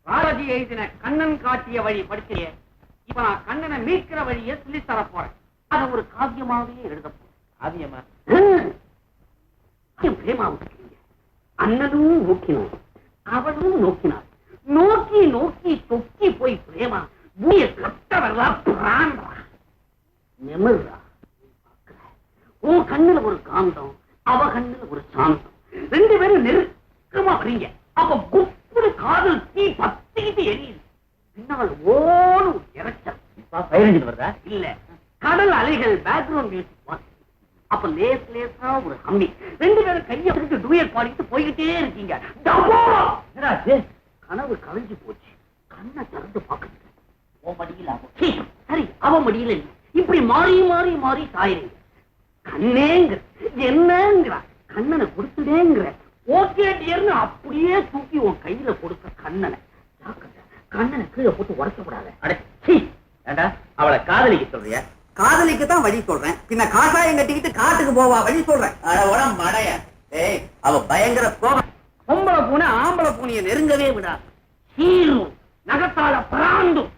பாரதி எழுதின கண்ணன் காட்டிய வழி படிக்கிறேன். இப்ப நான் கண்ணனை மீட்கிற வழியை சொல்லி தர போறேன். அதை ஒரு காவியமாவே எழுத போறேன். காவியமா? பிரேமாவுக்கு அண்ணனும் நோக்கினான், அவளும் நோக்கினாள். நோக்கி நோக்கி தொக்கி போய் பிரேமா பூமியை கட்ட வரலா பிராண்டா நிமிர்றா. உன் கண்ணுல ஒரு காந்தம், அவ கண்ணுல ஒரு சாந்தம். 2 பேரும் நெருக்கமா வரீங்க. அவ குப்புடு காதல் தீ பத்திக்கிட்டு எரியுது. பின்னால் ஓடு இறைச்சல். வருதா? இல்ல, கடல் அலைகள் பேக்ரவுண்ட் மியூசிக். அப்ப லேஸ் லேசா ஒரு ஹம்மி. 2 பேரும் கையை பிடிச்சு டூயட் பாடிட்டு போய்கிட்டே இருக்கீங்க. கனவு கலைஞ்சு போச்சு. கண்ணை திறந்து பாக்குறீங்க. சரி, அவ மடியில இல்ல. இப்படி மாறி மாறி மாறி சாயிறீங்க. கண்ணேங்க என்னங்கிற கண்ணனை கொடுத்துடேங்கிற. ஓகே டியர்னு அப்படியே தூக்கி உன் கையில கொடுத்த கண்ணனை கண்ணனை கீழே போட்டு உடச்சக்கூடாது. காதலிக்க சொல்றியா? காதலிக்கு தான் வழி சொல்றேன். பின்ன காசாயம் கட்டிக்கிட்டு காட்டுக்கு போவா வழி சொல்றேன். மடைய அவ பயங்கர கோபம். பொம்பளை பூனை ஆம்பளை பூனையை நெருங்கவே விடாது. சீரும் நகத்தால பராண்டும்.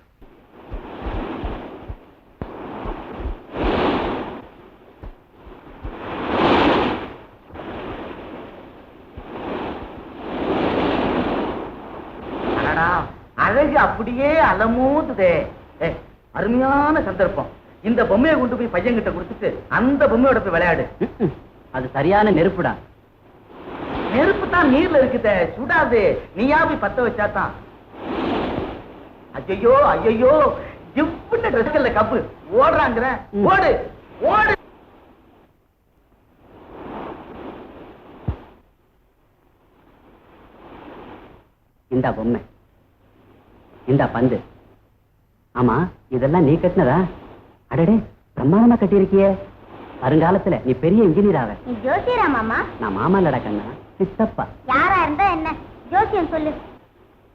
அழகு அப்படியே அலமூதுதே. அருமையான சந்தர்ப்பம். இந்த பொம்மையை கொண்டு போய் பையன் கிட்ட கொடுத்துட்டு அந்த பொம்மையோட போய் விளையாடு. அது சரியான நெருப்புடா. நெருப்பு தான் நீர்ல இருக்குதே, சுடாது. நீயா போய் பத்த வச்சாதான். ஐயோ ஐயோ, ஜிப்புட்ட ட்ரெஸ்கள்ல கப்பு ஓடுறாங்கிற. ஓடு ஓடு. இந்த பொம்மை, இந்த பந்து. ஆமா, இதெல்லாம் நீ கட்டினதா? அடடே, பிரமாதமா கட்டியிருக்கியே. வருங்காலத்துல நீ பெரிய இன்ஜினியர் ஆவ. நீ ஜோசியரா மாமா? நான் மாமா இல்லடா கண்ணா, சித்தப்பா. யாரா இருந்தா என்ன, ஜோசியம் சொல்லு.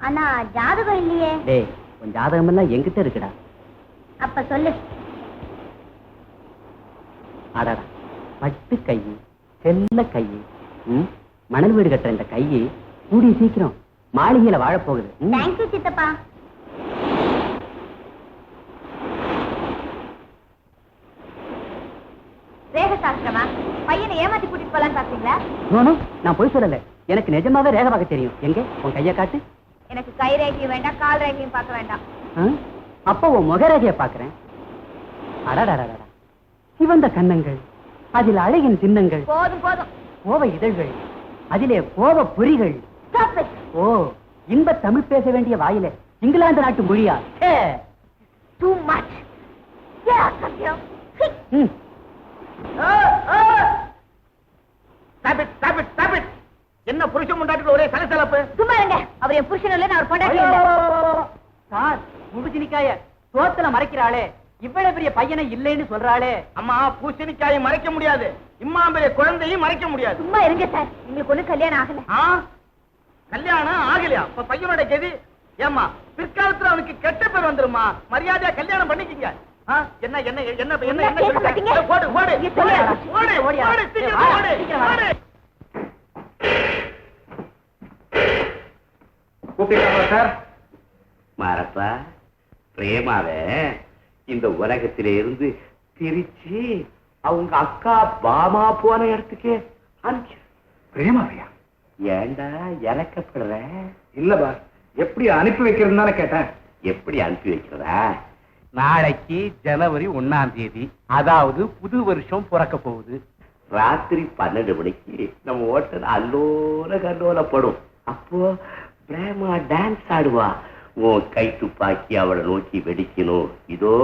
ஆனா ஜாதகம் இல்லையே. டேய், உன் ஜாதகம் எல்லாம் என்கிட்ட இருக்குடா. அப்ப சொல்லு. அடடா, பட்டு கை, செல்ல கை. மணல் வீடு கட்டுற இந்த கை கூடிய சீக்கிரம் மாளிகையில வாழப்போகுது. தேங்க்யூ சித்தப்பா. ரேக சாஸ்திரமா? பையனை ஏமாத்தி கூட்டிட்டு போலாம் பாத்தீங்களா? நான் போய் சொல்லல, எனக்கு நிஜமாவே ரேகை பார்க்க தெரியும். எங்க உன் கைய காட்டு. எனக்கு கை ரேகையும் வேண்டாம், கால் ரேகையும் பார்க்க வேண்டாம். அப்ப உன் முக ரேகைய பாக்குறேன். அடடா, சிவந்த கன்னங்கள், அதில் அழகின் சின்னங்கள். போதும் போதும். கோவ இதழ்கள், அதிலே கோவ பொறிகள். ஓ, இன்ப தமிழ் பேச வேண்டிய வாயில இங்கிலாந்து நாட்டு மொழியா? Too much. சத்தியம். என்ன புருஷன் முண்டாட்டில ஒரே சலசலப்பு? சும்மா இருங்க. அவர் என் புருஷன் இல்ல, நான் அவர் பொண்டாட்டி இல்ல. சார், முழுச்சினிக்காய சோத்துல மறைக்கிறாளே, இவ்வளவு பெரிய பையனை இல்லைன்னு சொல்றாளே. அம்மா, பூசணிக்காயை மறைக்க முடியாது, இம்மா பெரிய குழந்தையும் மறைக்க முடியாது. சும்மா இருங்க சார், உங்களுக்கு ஒண்ணு கல்யாணம் ஆகல. கல்யாணம் ஆகலையா? அப்ப பையனோட கதி ஏமா? பிற்காலத்துல அவனுக்கு கெட்ட பேர் வந்துருமா? மரியாதையா கல்யாணம் பண்ணிக்கங்க. என்ன என்ன என்ன என்ன என்ன? ஓடு ஓடு ஓடு ஓடு சீக்கிரம் ஓடு. கூப்பிட்டீங்களா சார்? மாரப்பா, பிரேமாவே இந்த உலகத்தில இருந்து பிரிச்சு அவங்க அக்கா பாமா போன இடத்துக்கு அனுப்பிச்சு. பிரேமாவையா? ஏண்டா இறக்கப்படுற? இல்ல பாஸ், எப்படி அனுப்பி வைக்கிறது தானே கேட்டேன். எப்படி அனுப்பி வைக்கிறதா? நாளைக்கு ஜனவரி 1ஆம் தேதி, அதாவது புது வருஷம் பிறக்க போகுது. ராத்திரி 12 மணிக்கு நம்ம ஓட்டல் அல்லோல கல்லோலப்படும். அப்போ பிரேமா டான்ஸ் ஆடுவா. உன் கை துப்பாக்கி அவளை நோக்கி வெடிக்கணும். இதோ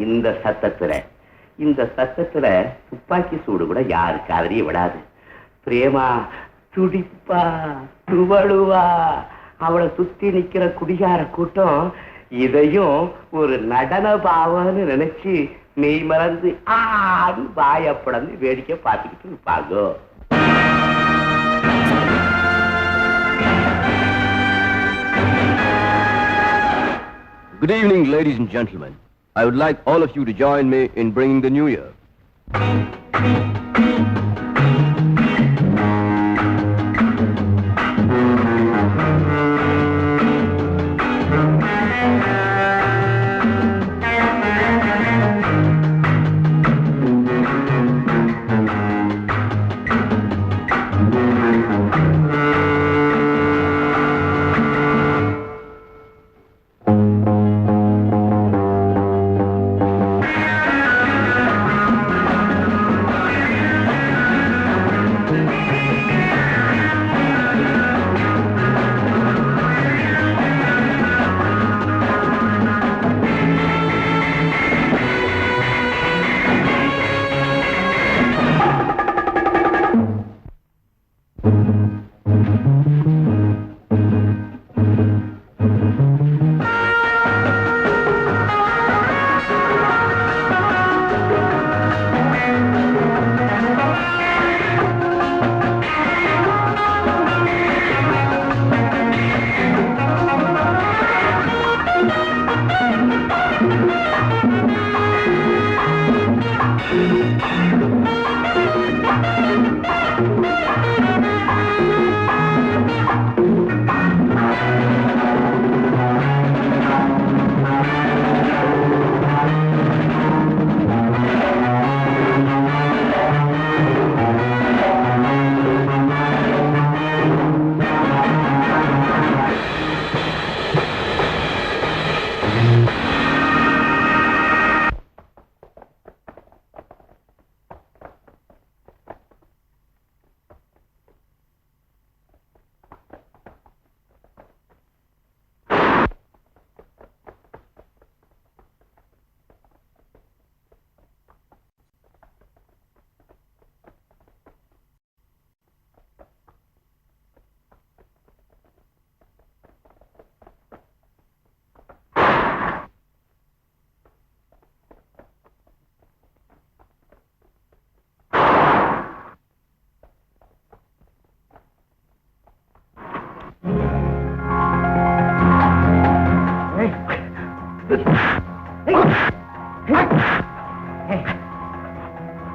இந்த சத்தத்துல துப்பாக்கி சூடு கூட யாரு காதலியும் விடாது. பிரேமா துடிப்பா, துவழுவா. அவளை சுத்தி நிக்கிற குடிகார கூட்டம் இதையும் ஒரு நடன பாவம்னு நினைச்சு மெய் மறந்து ஆடு வாயப்படந்து வேடிக்கை பார்த்துக்கிட்டு இருப்பாங்க. Good evening, ladies and gentlemen. I would like all of you to join me in bringing the new year.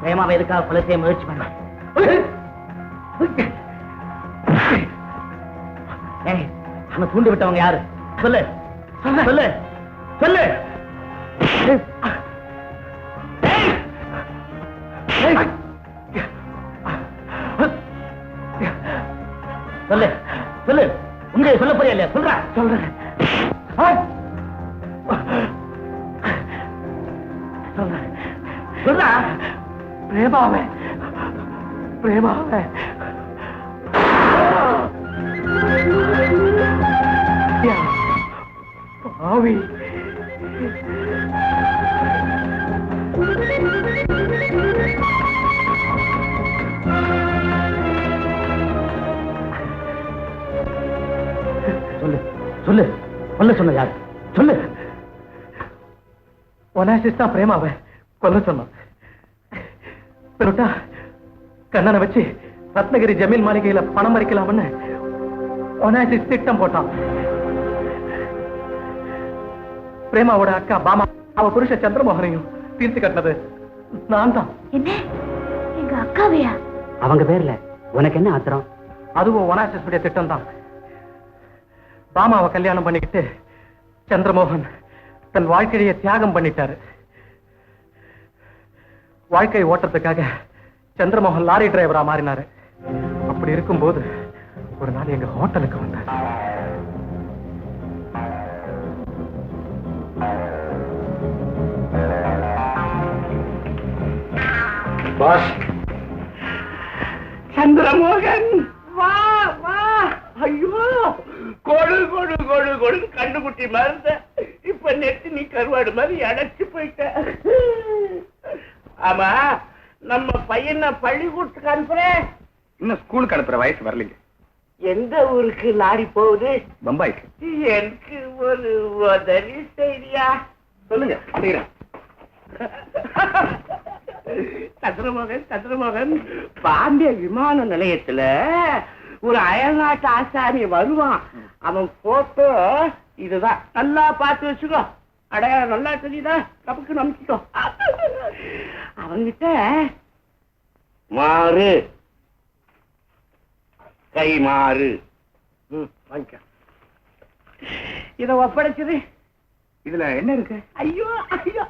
பிரேமாவை எதுக்காக கொலை செய்ய முயற்சி பண்ண? அவனை தூண்டி விட்டவங்க யாரு? சொல்லு சொல்லு சொல்லு. சொல்லு சொல்லு. உங்க சொல்ல போறியா இல்லையா? சொல்ற சொல்றேன். சொல்றா. பிரேமாவே பிரேமாவே பாவி. சொல்லு சொல்லு. கொல்ல சொன்ன யாரு? சொல்லு. ஒனாசிஸ் தான் பிரேமாவை கொல்ல சொன்னான். கண்ணனை வச்சு ரத்னகிரி ஜமீல் மாளிகையில பணம் மறிக்கலாம்னு ஒனாசிஸ் திட்டம் போட்டான். பிரேமாவோட அக்கா பாமா அவ புருஷ சந்திரமோகனையும் தீர்த்து கட்டினது நான் தான். என்ன எங்க அக்காவையா? அவங்க பேர்ல உனக்கு என்ன ஆத்திரம்? அதுவும் ஒனாசிஸ் உடைய திட்டம் தான். பாமாவை கல்யாணம் பண்ணிக்கிட்டு சந்திரமோகன் தன் வாழ்க்கையை தியாகம் பண்ணிட்டாரு. வாழ்க்கை ஓட்டத்துக்காக சந்திரமோகன் லாரி டிரைவரா மாறினாரு. அப்படி இருக்கும்போது ஒரு நாள் எங்க ஹோட்டலுக்கு வந்தார். பாஸ் சந்திரமோகன் வா வா. ஐயோ கொடு கொடு கொடு கொடு. கண்டுகுட்டி மருந்த இப்ப நெட்டு நீ கருவாடு மாதிரி அடைச்சு போயிட்ட. ஆமா நம்ம பையனை பள்ளிக்கூடத்துக்கு அனுப்புறேன். இன்னும் ஸ்கூலுக்கு அனுப்புற வயசு வரலைங்க. எந்த ஊருக்கு லாரி போகுது? பம்பாய்க்கு. எனக்கு ஒரு உதவி செய்யா? சொல்லுங்க செய்யறேன். சந்திரமோகன் சந்திரமோகன் பாம்பே விமான நிலையத்துல ஒரு அயல்நாட்டு ஆசாமி வருவான். அவன் போட்டோ இதுதான். நல்லா பார்த்து வச்சுக்கோ. அடையாளம் நல்லா தெரியுதா? கப்புக்கு நம்பிக்கோ. அவங்கிட்ட மாறு கை மாறு வாங்கிக்க. இத ஒப்படைச்சது இதுல என்ன இருக்கு? ஐயோ ஐயோ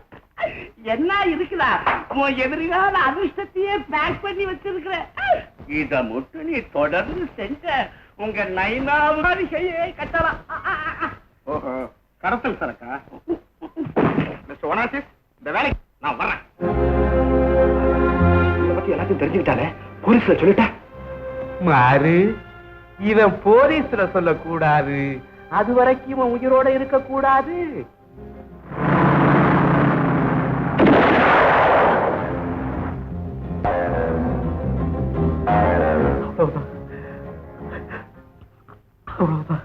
என்ன இருக்குதா? உன் எதிர்கால அதிர்ஷ்டத்தையே பேக் பண்ணி வச்சிருக்கிற. இத மட்டும் நீ தொடர்ந்து செஞ்ச உங்க நைனா மாதிரி செய்ய கட்டலாம். ஓஹோ கடத்தல் சரக்கா? மிஸ்டர் ஒனாசிஸ் இந்த வேலைக்கு நான் வர்றேன். இதை பத்தி எல்லாத்தையும் தெரிஞ்சுக்கிட்டாலே போலீஸ்ல சொல்லிட்டா? மாறு இவன் போலீஸ்ல சொல்லக்கூடாது. அது வரைக்கும் இவன் உயிரோட இருக்க கூடாது. அவ்வளவுதான்.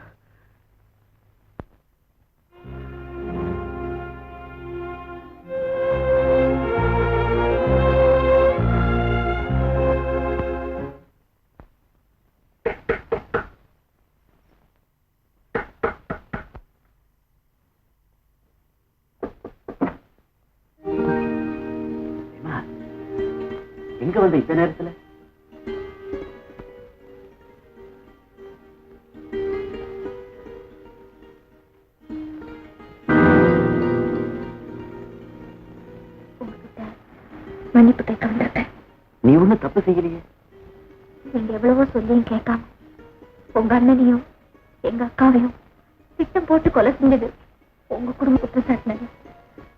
எங்க வந்த இந்த நேரத்துல? மன்னிப்பு கேட்க வந்திருக்கேன். நீ ஒண்ணும் தப்பு செய்யலையே. நீங்க எவ்வளவோ சொல்லியும் கேட்காம உங்க அண்ணனையும் எங்க அக்காவையும் திட்டம் போட்டு கொலை செஞ்சது உங்க குடும்ப குற்றச்சாட்டினது.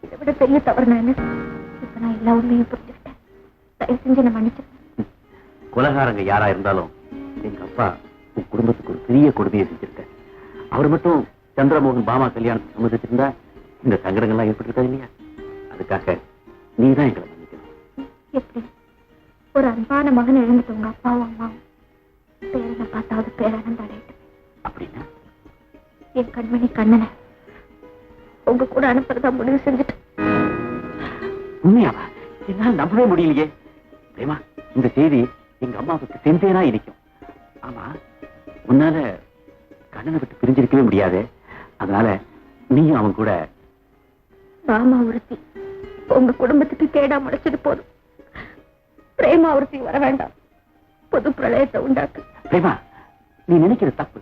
இதை விட பெரிய தவறு நான் என்ன? இப்ப நான் எல்லா உண்மையும் புரிஞ்சுக்கிட்டேன். தயவு செஞ்சு என்ன மன்னிச்சு. கொலகாரங்க யாரா இருந்தாலும் எங்க அப்பா உன் குடும்பத்துக்கு ஒரு பெரிய கொடுமையை செஞ்சிருக்க. அவர் மட்டும் சந்திரமோகன் பாமா கல்யாணத்தை சம்மதிச்சிருந்தா இந்த சங்கடங்கள்லாம் ஏற்பட்டிருக்காது இல்லையா? அதுக்காக நீதான் எங்களை மன்னிக்கணும். எப்படி ஒரு அன்பான மகன் இழந்துட்டு உங்க அப்பாவும் அம்மாவும் பேரனை பார்த்தாவது பேரனம் தடையிட்டு அப்படின்னா என் கண்மணி கண்ணனை உங்க கூட அனுப்புறதா முடிவு செஞ்சுட்டு. உண்மையாவா? என்னால நம்பவே முடியலையே. பிரேமா, இந்த செய்தி எங்க அம்மாவுக்கு செஞ்சேனா இனிக்கும். ஆமா, உன்னால கண்ணனை விட்டு பிரிஞ்சிருக்கவே முடியாது. அதனால நீயும் அவன் கூட பாமா ஒருத்தி உங்க குடும்பத்துக்கு கேடா முளைச்சது போதும். பிரேமா ஒருத்தி வர வேண்டாம். பொது பிரளயத்தை உண்டாக்கு. பிரேமா, நீ நினைக்கிறது தப்பு.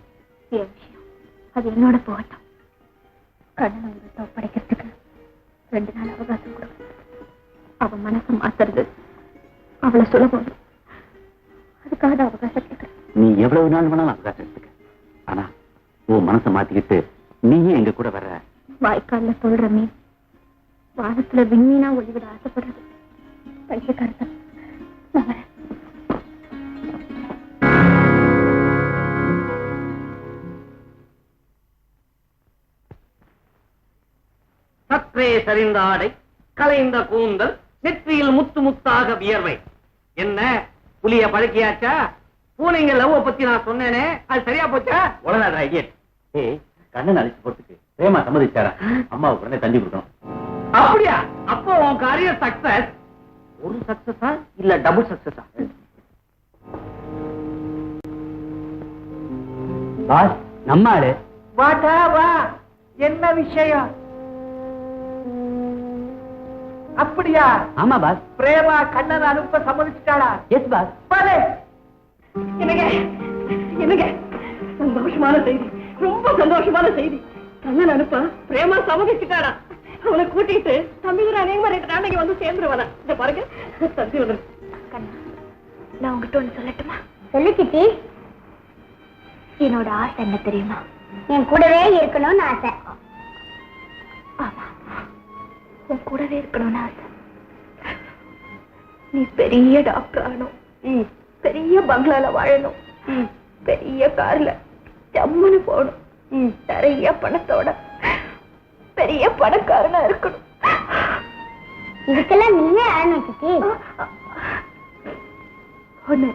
என் விஷயம் அது என்னோட போகட்டும். கண்ணனை இவத்தை ஒப்படைக்கிறதுக்கு 2 நாள் அவகாசம் கொடுக்கும். அவன் மனசை மாத்துறது அவளை சுலபம். அதுக்காக அவகாசம் கேட்கிறேன். நீ எவ்வளவு நாள் வேணாலும் அவகாசம் எடுத்துக்க. ஆனா உன் மனசை மாத்திக்கிட்டு நீயே எங்க கூட வர. வாய்க்கால்ல சொல்ற மீன் வானத்துல விண்மீனா ஒளிவிட ஆசைப்படுறது பைத்தியக்காரத்தை. நான் வரேன். சற்றே சரிந்த ஆடை, கலைந்த கூந்தல், நெற்றியில் முத்து முத்தாக வியர்வை. என்ன புலிய பழக்கியாச்சா? பூனைங்க லவ் பத்தி நான் சொன்னேனே, அது சரியா போச்சா? உடனே ஐடியா. கண்ணன் அழைச்சு போறதுக்கு பிரேமா சம்மதிச்சாரா? அம்மாவுக்கு உடனே தந்தி கொடுக்கணும். அப்படியா? அப்போ உன் காரியம் சக்சஸ். ஒரு சக்சஸா இல்ல டபுள் சக்சஸா? பாஸ், நம்ம ஆளு. வாடா வா. என்ன விஷயம்? அப்படியா? ஆமா பாஸ். பிரேமா கண்ணன் அனுப்ப சம்மதிச்சிட்டாளா? S pass. பாரு, என்னங்க என்னங்க சந்தோஷமான செய்தி, ரொம்ப சந்தோஷமான செய்தி. கண்ணன் அனுப்ப பிரேமா சமதிச்சுட்டாரா? அவனை கூட்டிட்டு தம்பிதுரை அநேகமா 2 நாளைக்கு வந்து சேர்ந்துருவானா? இந்த பாருங்க தம்பி வந்து. கண்ணா, நான் உங்ககிட்ட ஒண்ணு சொல்லட்டுமா? சொல்லு சித்தி. என்னோட ஆசை என்ன தெரியுமா? என் கூடவே இருக்கணும்னு ஆசை. ஆமா, உன் கூடவே இருக்கணும்னு ஆசை. நீ பெரிய டாக்டர் ஆகணும், பெரிய பங்களால வாழணும், பெரிய கார்ல ஜம்முன்னு போகணும், நிறைய பணத்தோட பெரிய பணக்காரனா இருக்கணும். இதுக்கெல்லாம் நீங்க ஒண்ணு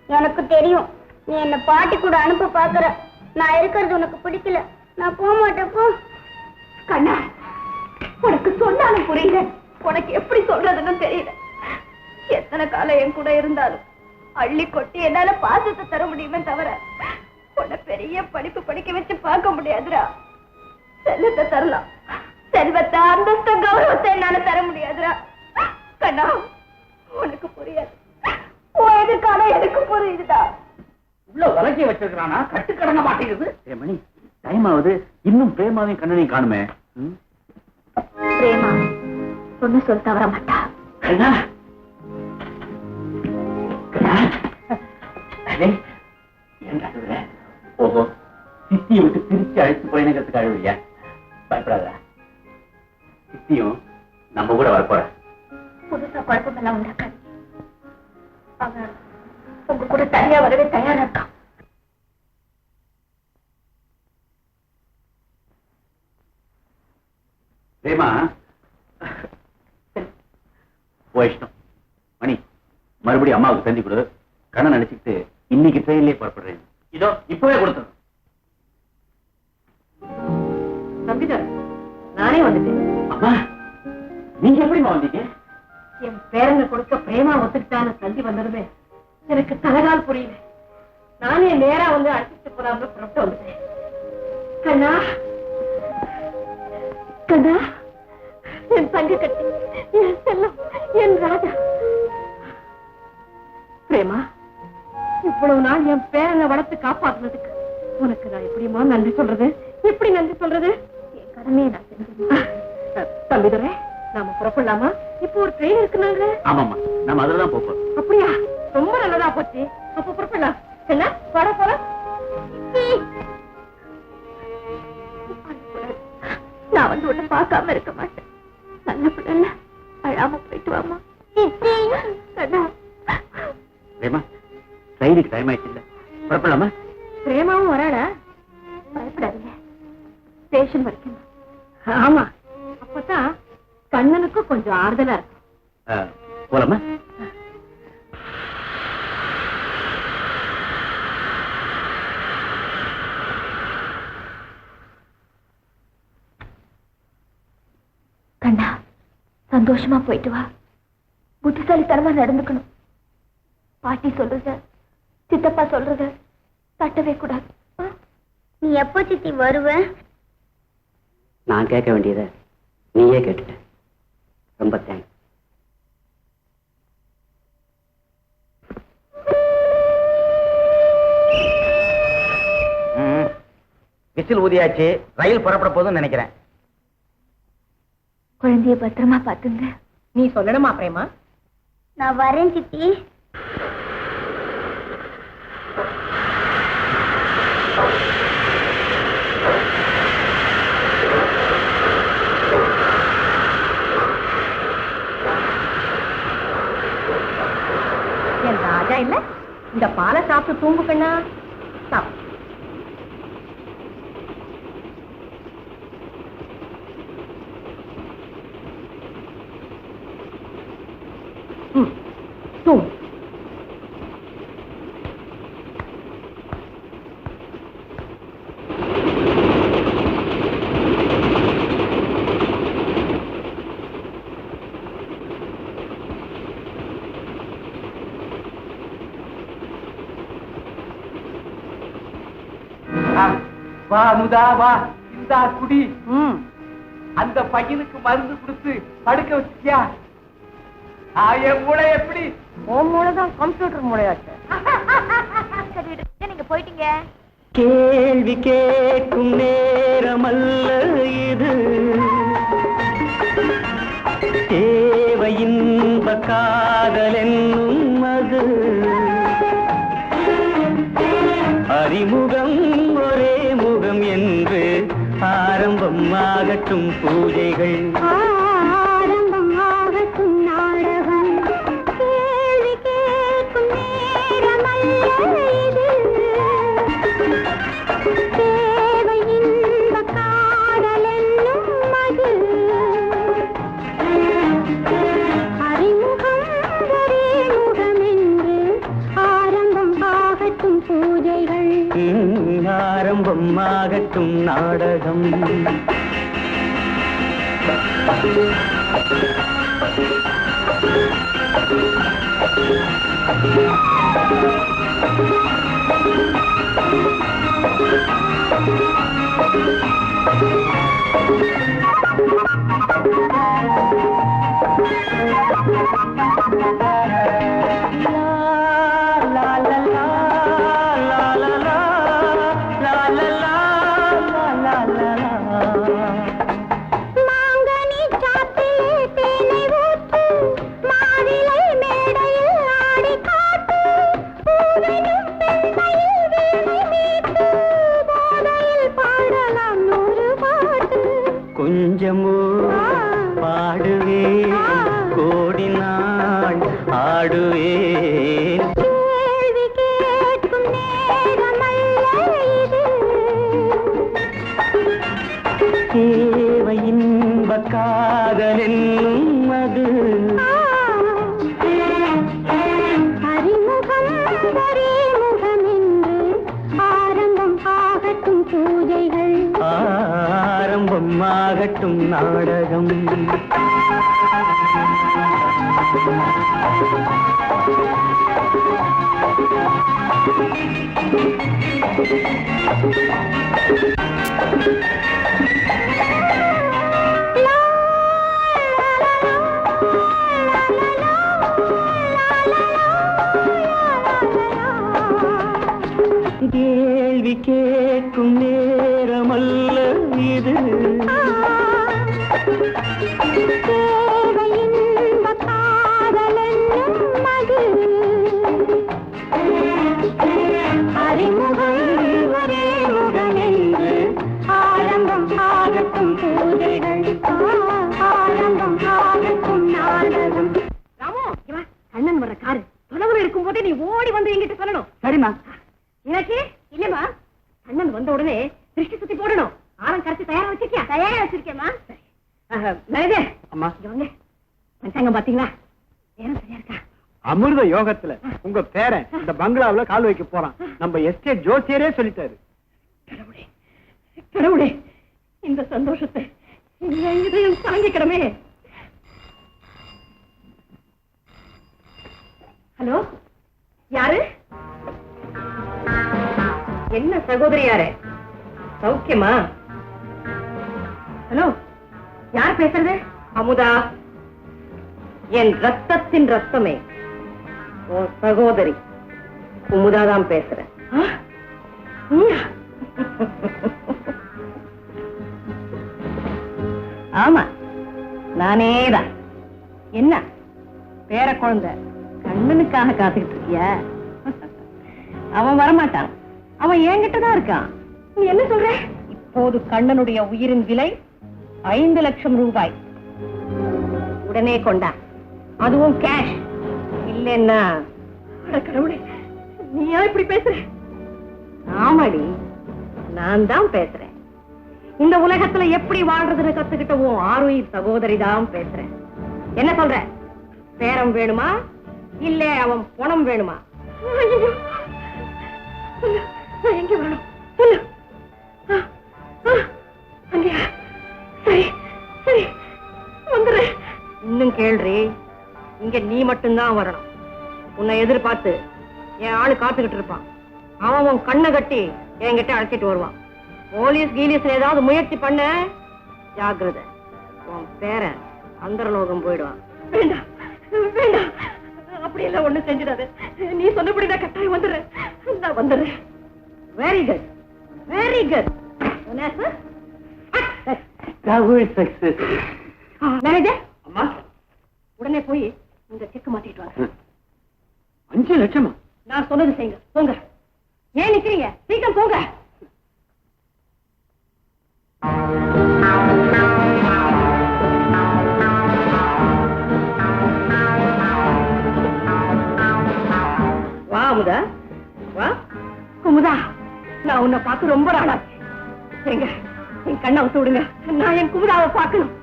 எனக்கு தெரியும். நீ என்ன பாட்டி கூட அனுப்ப பாக்குற. நான் இருக்கிறது உனக்கு பிடிக்கல. நான் போக மாட்டேன். போ கண்ணா. உனக்கு சொன்னாலும் புரியல, உனக்கு எப்படி சொல்றதுன்னு தெரியல. எத்தனை காலம் என் கூட இருந்தாலும் அள்ளி கொட்டி என்னால பாசத்தை தர முடியுமே தவிர உன்னை பெரிய படிப்பு படிக்க வச்சு பார்க்க முடியாதுடா. செல்வத்தை தரலாம், செல்வத்தை, அந்தஸ்த, கௌரவத்தை என்னால தர முடியாதுடா. கண்ணா, உனக்கு புரியாது. உன் எதிர்காலம் எனக்கு புரியுதுடா. இவ்வளவு வளர்ச்சியை வச்சிருக்கானா? கட்டுக்கடங்க மாட்டேங்குது. மணி டைம் ஆகுது, இன்னும் பிரேமாவையும் கண்ணனையும் காணுமே. பிரேமா ஒண்ணு சொல்ல தவற மாட்டா. ஓஹோ, சித்தியை விட்டு பிரிச்சு அழைத்து போயினுங்கிறதுக்கு அழுவியா? பயப்படாத, சித்தியும் நம்ம கூட வரப்போற. புதுசா குழப்பம் எல்லாம் உண்டாக்காது. அவன் உங்க கூட தனியா வரவே தயாரா இருக்கான். பிரேமா போயிட்டோம். மணி, மறுபடியும் அம்மாவுக்கு தந்தி கொடு. கண்ணன் நினைச்சுக்கிட்டு இன்னைக்கு ட்ரெயின்லயே புறப்படுறேன். இதோ இப்பவே கொடுத்தது. தம்பிதுரை, நானே வந்துட்டேன். அம்மா, நீங்க எப்படிமா வந்தீங்க? என் பேரங்க கொடுக்க பிரேமா ஒத்துக்கிட்டான்னு தந்தி வந்ததுமே எனக்கு தலைகால் புரியல. நானே நேரா வந்து அழைச்சிட்டு போறாம புறப்பட்டு வந்துட்டேன். கண்ணா, கண்ணா, என் தங்க கட்டி, என் செல்லம், என் ராஜா. பிரேமா, இவ்வளவு நாள் என் பேரனை வளர்த்து காப்பாத்துனதுக்கு உனக்கு நான் எப்படிமா நன்றி சொல்றது? எப்படி நன்றி சொல்றது? என் கடமையை நான் செஞ்சேன். தம்பிதுரை, நாம புறப்படலாமா? இப்போ ஒரு ட்ரெயின் இருக்குனாங்க. ஆமாம்மா, நம்ம அதுலதான் போறோம். அப்படியா? ரொம்ப நல்லதா போச்சு. அப்ப புறப்படலாம். என்ன போட போற? நான் வந்து உன்னை பார்க்காம இருக்க மாட்டேன். நல்ல பிள்ளை, அழாம போயிட்டு வாமா. பிரேமா, ட்ரெயினுக்கு டைம் ஆயிடுச்சு இல்ல, புறப்படலாமா? பிரேமாவும் வராடா? பயப்படாதீங்க, ஸ்டேஷன் வரைக்கும். ஆமா, அப்பதான் கண்ணனுக்கும் கொஞ்சம் ஆறுதலா இருக்கும். போலாமா? கண்ணா, சந்தோஷமா போயிட்டு வா. புத்திசாலித்தனமா நடந்துக்கணும். பாட்டி சொல்றத, சித்தப்பா சொல்றத தட்டவே கூடாது. நீ எப்போ சித்தி வருவ? நான் கேட்க வேண்டியதை நீயே கேட்டுட்ட. ரொம்ப தேங்க்ஸ். விசில் ஊதியாச்சு, ரயில் புறப்பட போதும்னு நினைக்கிறேன். குழந்தைய பத்திரமா பாத்துங்க. நீ சொல்லணுமா பிரேமா? நான் வரேன் சித்தி. என் ராஜா இல்ல, இந்த பாலை சாப்பிட்டு தூங்கு கண்ணா. சாப்பிடு. தூங்கு. வா அமுதா, வா. இந்த குடி. அந்த பையனுக்கு மருந்து கொடுத்து படுக்க வச்சியா? என் மூளை எப்படி? உன் மூளைதான் கம்ப்யூட்டர் மூளையாச்சு. நீங்க போயிட்டீங்க. கேள்வி கேட்கும் நேரமல்ல இது, தேவையின்ப காதல் என்னும் அது. அறிமுகம் ஒரே முகம் என்று ஆரம்பம் ஆகட்டும் பூஜைகள், ஆரம்பம் ஆகட்டும் நாடகம். கேள்வி கேட்கும் நேரமல்ல இது, தேவை இன்ப காதல் என்னும் அது. அறிமுகம் ஒரே முகம் என்று ஆரம்பம் ஆகட்டும் பூஜைகள், ஆரம்பம் ஆகட்டும் நாடகம். மாங்கனி சாத்திலே தேனை ஊற்று, மாவிலை மேடையில் ஆடி காட்டு, பூவையும் பெண்மையில் வீணை மீட்டு, போதையில் பாடலாம் 100 பாட்டு. கொஞ்சமோ பாடுவே, கோடி நாள் ஆடுவே. கேள்வி கேட்கும் நேரமல்ல இது, தேவை இன்ப காதல் என்னும் அது. அறிமுகம் ஒரே முகம் என்று ஆரம்பம் ஆகட்டும் பூஜைகள், ஆரம்பம் ஆகட்டும் நாடகம். கேள்வி கேட்கும் நேரமல்ல இது, தேவை இன்ப காதல் என்னும் அது. அறிமுகம் ஒரே முகம் என்று ஆரம்பம் ஆகட்டும் பூஜைகள், ஆரம்பம் ஆகட்டும் நாடகம். ராமு, இங்க வா. கண்ணன் வர்ற காரு தொலைவில் இருக்கும் போதே நீ ஓடி வந்து என்கிட்ட சொல்லணும். சரிம்மா. எனக்கு இல்லம்மா, கண்ணன் வந்த உடனே திருஷ்டி சுத்தி போடணும். ஆரம் கரைச்சி தயாரா வச்சிருக்கியா? தயாரா வச்சிருக்கேம்மா. மேனேஜர், அம்மா. இங்க வாங்க. பஞ்சாங்கம் பாத்தீங்களா? நேரம் சரியா இருக்கா? அமிர்த யோகத்துல உங்க பேரன் இந்த பங்களாவுல கால் வைக்க போறான். நம்ம எஸ்டேட் ஜோசியரே சொல்லிட்டாரு. கடவுளே, கடவுளே, இந்த சந்தோஷத்தை என் இதயம் தாங்கிக்கிடமே. ஹலோ, யாரு? என்ன சகோதரி யாரு? சௌக்கியமா? ஹலோ, யார் பேசுறது? அமுதா, என் ரத்தத்தின் ரத்தமே, உன் சகோதரி குமுதாதான் பேசுறேன். ஆமா, நானேதான். என்ன பேர குழந்தை கண்ணனுக்காக காத்துக்கிட்டு இருக்கியா? அவன் வரமாட்டான், அவன் என்கிட்டதான் இருக்கான். நீ என்ன சொல்ற? இப்போது கண்ணனுடைய உயிரின் விலை 5 லட்சம் ரூபாய். உடனே கொண்டா, அதுவும் கேஷ். இல்லைன்னா கடவுளே, நீயா இப்படி பேசுற? ஆமாடி, நான் தான் பேசுறேன். இந்த உலகத்துல எப்படி வாழ்றதுன்னு கத்துக்கிட்ட உன் ஆருயிர் சகோதரி தான் பேசுறேன். என்ன சொல்ற? பேரம் வேணுமா இல்ல அவன் பணம் வேணுமா? எங்க வேணும்? சரி சரி வந்துடுறேன். இன்னும் கேள்றி, இங்க நீ மட்டும்தான் வரணும். உன்னை எதிர்பார்த்து என் ஆளு காத்துக்கிட்டு இருப்பான். அவன் உன் கண்ணை கட்டி என்கிட்ட அழைச்சிட்டு வருவான். போலீஸ் கீலீஸ் ஏதாவது முயற்சி பண்ண ஜாக்கிரதை, உன் பேரன் அந்தரலோகம் போயிடுவான். வேண்டாம் வேண்டாம், அப்படியெல்லாம் ஒண்ணு செஞ்சிடாது. நீ சொன்னபடி நான் கட்டாயம் வந்துடுறேன். நான் வந்துடுறேன். Very good very good. Manager, அம்மா, உடனே போய் இந்த செக் மாட்டிட்டு வாங்க. 5 லட்சமா? நான் சொன்னது செய்யுங்க, போங்க. ஏன் நிக்கிறீங்க? சீக்கிரம் போங்க. வா அமுதா, வா. குமுதா, நான் உன்னை பார்த்து ரொம்ப நாளாச்சு. எங்க என் கண்ணை விட்டு விடுங்க, நான் என் குமுதாவை பார்க்கணும்.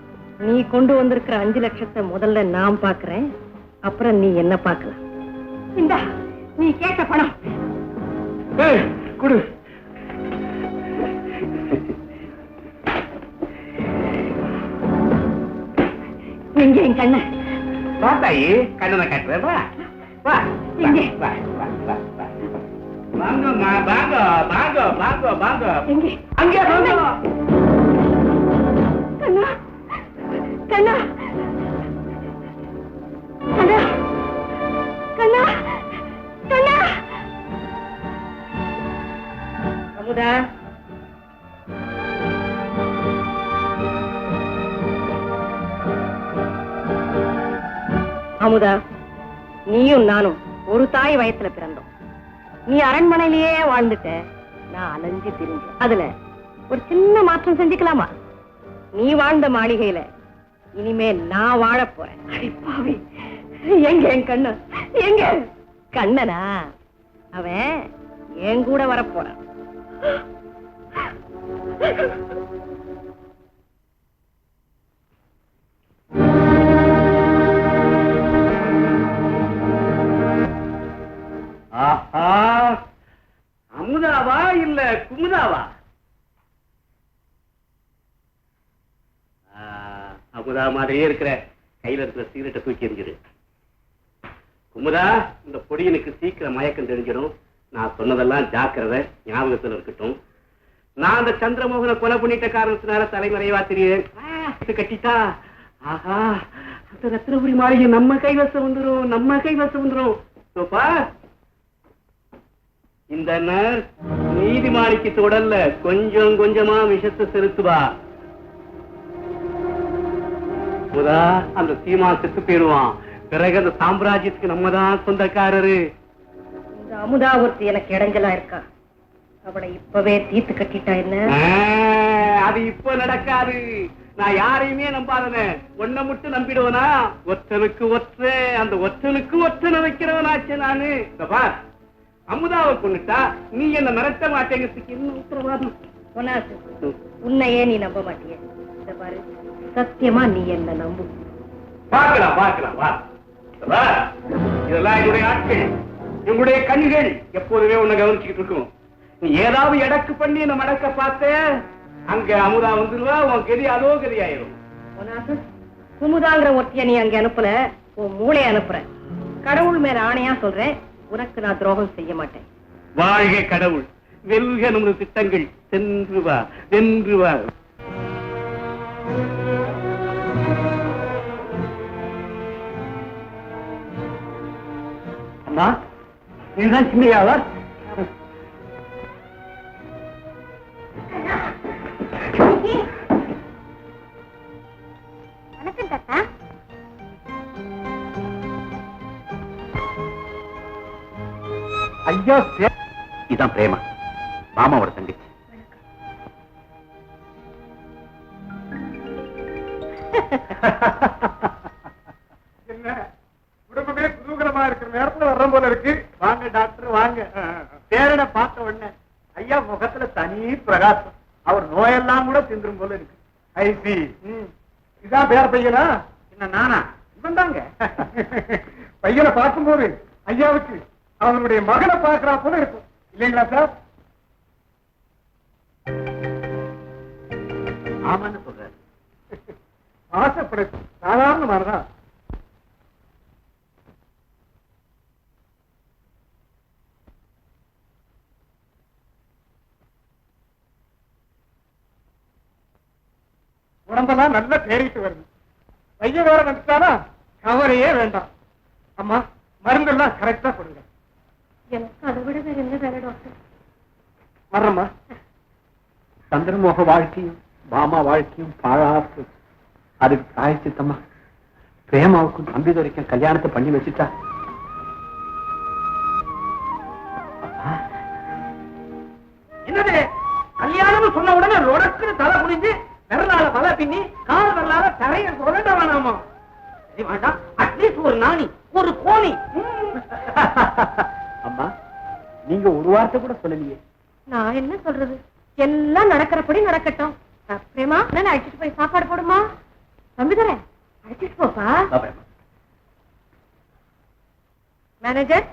நீ கொண்டு வந்திருக்கிற 5 லட்சத்தை முதல்ல நான் பார்க்கிறேன், அப்புறம் நீ என்ன பார்க்கலாம். இந்தா நீ கேட்ட பணம். குடு. எங்க என் கண்ண? பார்த்தாயி, கண்ணனை காட்டுறேன். வா வா எங்கே? வா வா வா வா. வாங்கம்மா, வாங்க வாங்க வாங்க வாங்க. எங்கே? அங்கே வாங்க. கண்ணா கண்ணா கண்ணா கண்ணா கண்ணா. அமுதா, அமுதா, நீயும் நானும் ஒரு தாய் வயத்துல பிறந்தோம். நீ அரண்மனையிலேயே வாழ்ந்துட்ட, நான் அலைஞ்சு திரிஞ்சு. அதுல ஒரு சின்ன மாற்றம் செஞ்சுக்கலாமா? நீ வாழ்ந்த மாளிகையில இனிமே நான் வாழ போறேன். அடிப்பாவி, எங்க என் கண்ணன்? எங்க கண்ணனா? அவன் என் கூட வரப்போறான். ஆஹா, அமுதாவா இல்ல குமுதாவா? அமுதா மாதிரியே இருக்கிற, கையில இருக்கிற சிகரெட்டை தூக்கி எறிஞ்சிரு. குமுதா, இந்த பொடியனுக்கு சீக்கிரம் மயக்கம் தெரிஞ்சிடும். நான் சொன்னதெல்லாம் ஜாக்கிரதை, ஞாபகத்தில் இருக்கட்டும். நான் அந்த சந்திரமோகனை கொலை பண்ணிட்ட காரணத்தினால தலைமறைவா தெரியும் கட்டிட்டா. ஆஹா, அந்த ரத்னபுரி மாளிகை நம்ம கைவசம் வந்துரும், நம்ம கைவசம் வந்துரும். சோப்பா, இந்த நர்ஸ் நீதிமானிக்கு தொடர்ல கொஞ்சம் கொஞ்சமா விஷத்தை செலுத்துவா. அந்த சீமா செத்து போயிடுவான். பிறகு அந்த சாம்ராஜ்யத்துக்கு நம்ம தான் சொந்தக்காரரு. இந்த அமுதா ஒருத்தி எனக்கு இடைஞ்சலா இருக்கா, அவளை இப்பவே தீர்த்து கட்டிட்டா என்ன? அது இப்ப நடக்காது. நான் யாரையுமே நம்பாதவன், ஒன்ன மட்டும் நம்பிடுவனா? ஒற்றனுக்கு ஒற்ற, அந்த ஒற்றனுக்கு ஒற்றனை வைக்கிறவனாச்சு நானு. பார், அமுதாவை கொண்டுட்டா நீ என்ன மிரட்ட மாட்டேங்கிறதுக்கு என்ன உத்தரவாதம்? உன்னையே நீ நம்ப மாட்டிய. இந்த பாரு, சத்தியமா நீ என்ன நம்பு. பார்க்கலாம் பார்க்கலாம். வா, இதெல்லாம் என்னுடைய ஆட்கள், என்னுடைய கண்கள் எப்போதுமே உன்னை கவனிச்சுக்கிட்டு இருக்கும். நீ ஏதாவது எடக்கு பண்ணி என்ன மடக்க பார்த்த, அங்க அமுதா வந்துருவா, உன் கதி அதோ கதி ஆயிரும். குமுதாங்கிற ஒருத்திய நீ அங்க அனுப்பல, உன் மூளை அனுப்புற. கடவுள் மேல ஆணையா சொல்றேன், உனக்கு நான் துரோகம் செய்ய மாட்டேன். வாழ்க கடவுள், வெல்க நமது திட்டங்கள். சென்று வா, வென்று வா. இதுதான் சின்னையாவா? வணக்கம் தாத்தா. ஐயா, இதான் பிரேமா, மாமாவோட தங்கச்சி. என்ன குடும்பமே குதூகலமா இருக்கிற நேரத்துல வர்ற போல இருக்கு. வாங்க டாக்டர் வாங்க. பேரனை பார்த்த உடனே ஐயா முகத்துல தனி பிரகாசம். அவர் நோயெல்லாம் கூட தின்றும் போல இருக்கு. ஐசி இதான் பேர பையனா? என்ன நானா? இவன் தாங்க. பையனை பார்க்கும்போது ஐயாவுக்கு அவனுடைய மகனை பார்க்கிறா போல இருக்கும் இல்லைங்களா சார்? ஆமான்னு சொல்றாரு. ஆசைப்படு சாதாரணமானதான். உடம்பெல்லாம் நல்லா தேறிட்டு வருது. பையன் வேற வந்துட்டானா கவலையே வேண்டாம். அம்மா மருந்தெல்லாம் கரெக்டா கொடுங்க. எனக்கு அதை விட வேற என்ன வேலை டாக்டர்? வர்றம்மா. சந்திரமோக வாழ்க்கையும் பாமா வாழ்க்கையும் பாழாப்பு. அதுக்கு பிராயச்சித்தம்மா பிரேமாவுக்கும் தம்பிதுரைக்கும் கல்யாணத்தை பண்ணி வச்சுட்டா. என்னது கல்யாணம் சொன்ன உடனே ரொடக்குன்னு தலை குனிஞ்சு விரலால பல பின்னி கால் விரலால தரைய சுரண்ட வேணாமா? வேண்டாம், அட்லீஸ்ட் ஒரு நாணி ஒரு கோணி. அம்மா நீங்க ஒரு வார்த்தை கூட சொல்லலையே. நான் என்ன சொல்றது? எல்லாம் நடக்கிறபடி நடக்கட்டும். பிரேமா, நான் அழைச்சிட்டு போய் சாப்பாடு போடுமா? தம்பிதுரை, அழைச்சிட்டு போப்பா. மேனேஜர்,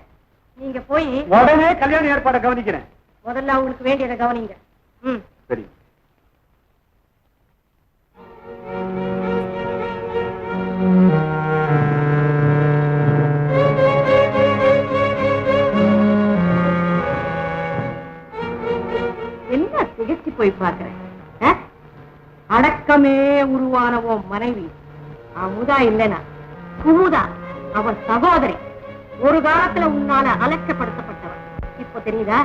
நீங்க போய் உடனே கல்யாண ஏற்பாடை கவனிக்கிறேன். முதல்ல அவங்களுக்கு வேண்டியதை கவனிங்க. ம், சரி. என்ன திகச்சு போய் பாக்குறேன்? அடக்கமே உருவானவோ மனைவி அமுதா இல்லனா குமுதா, அவன் சகோதரி. ஒரு காலத்துல உன்னால அலட்சப்படுத்தப்பட்டவன். இப்போ தெரியுதா?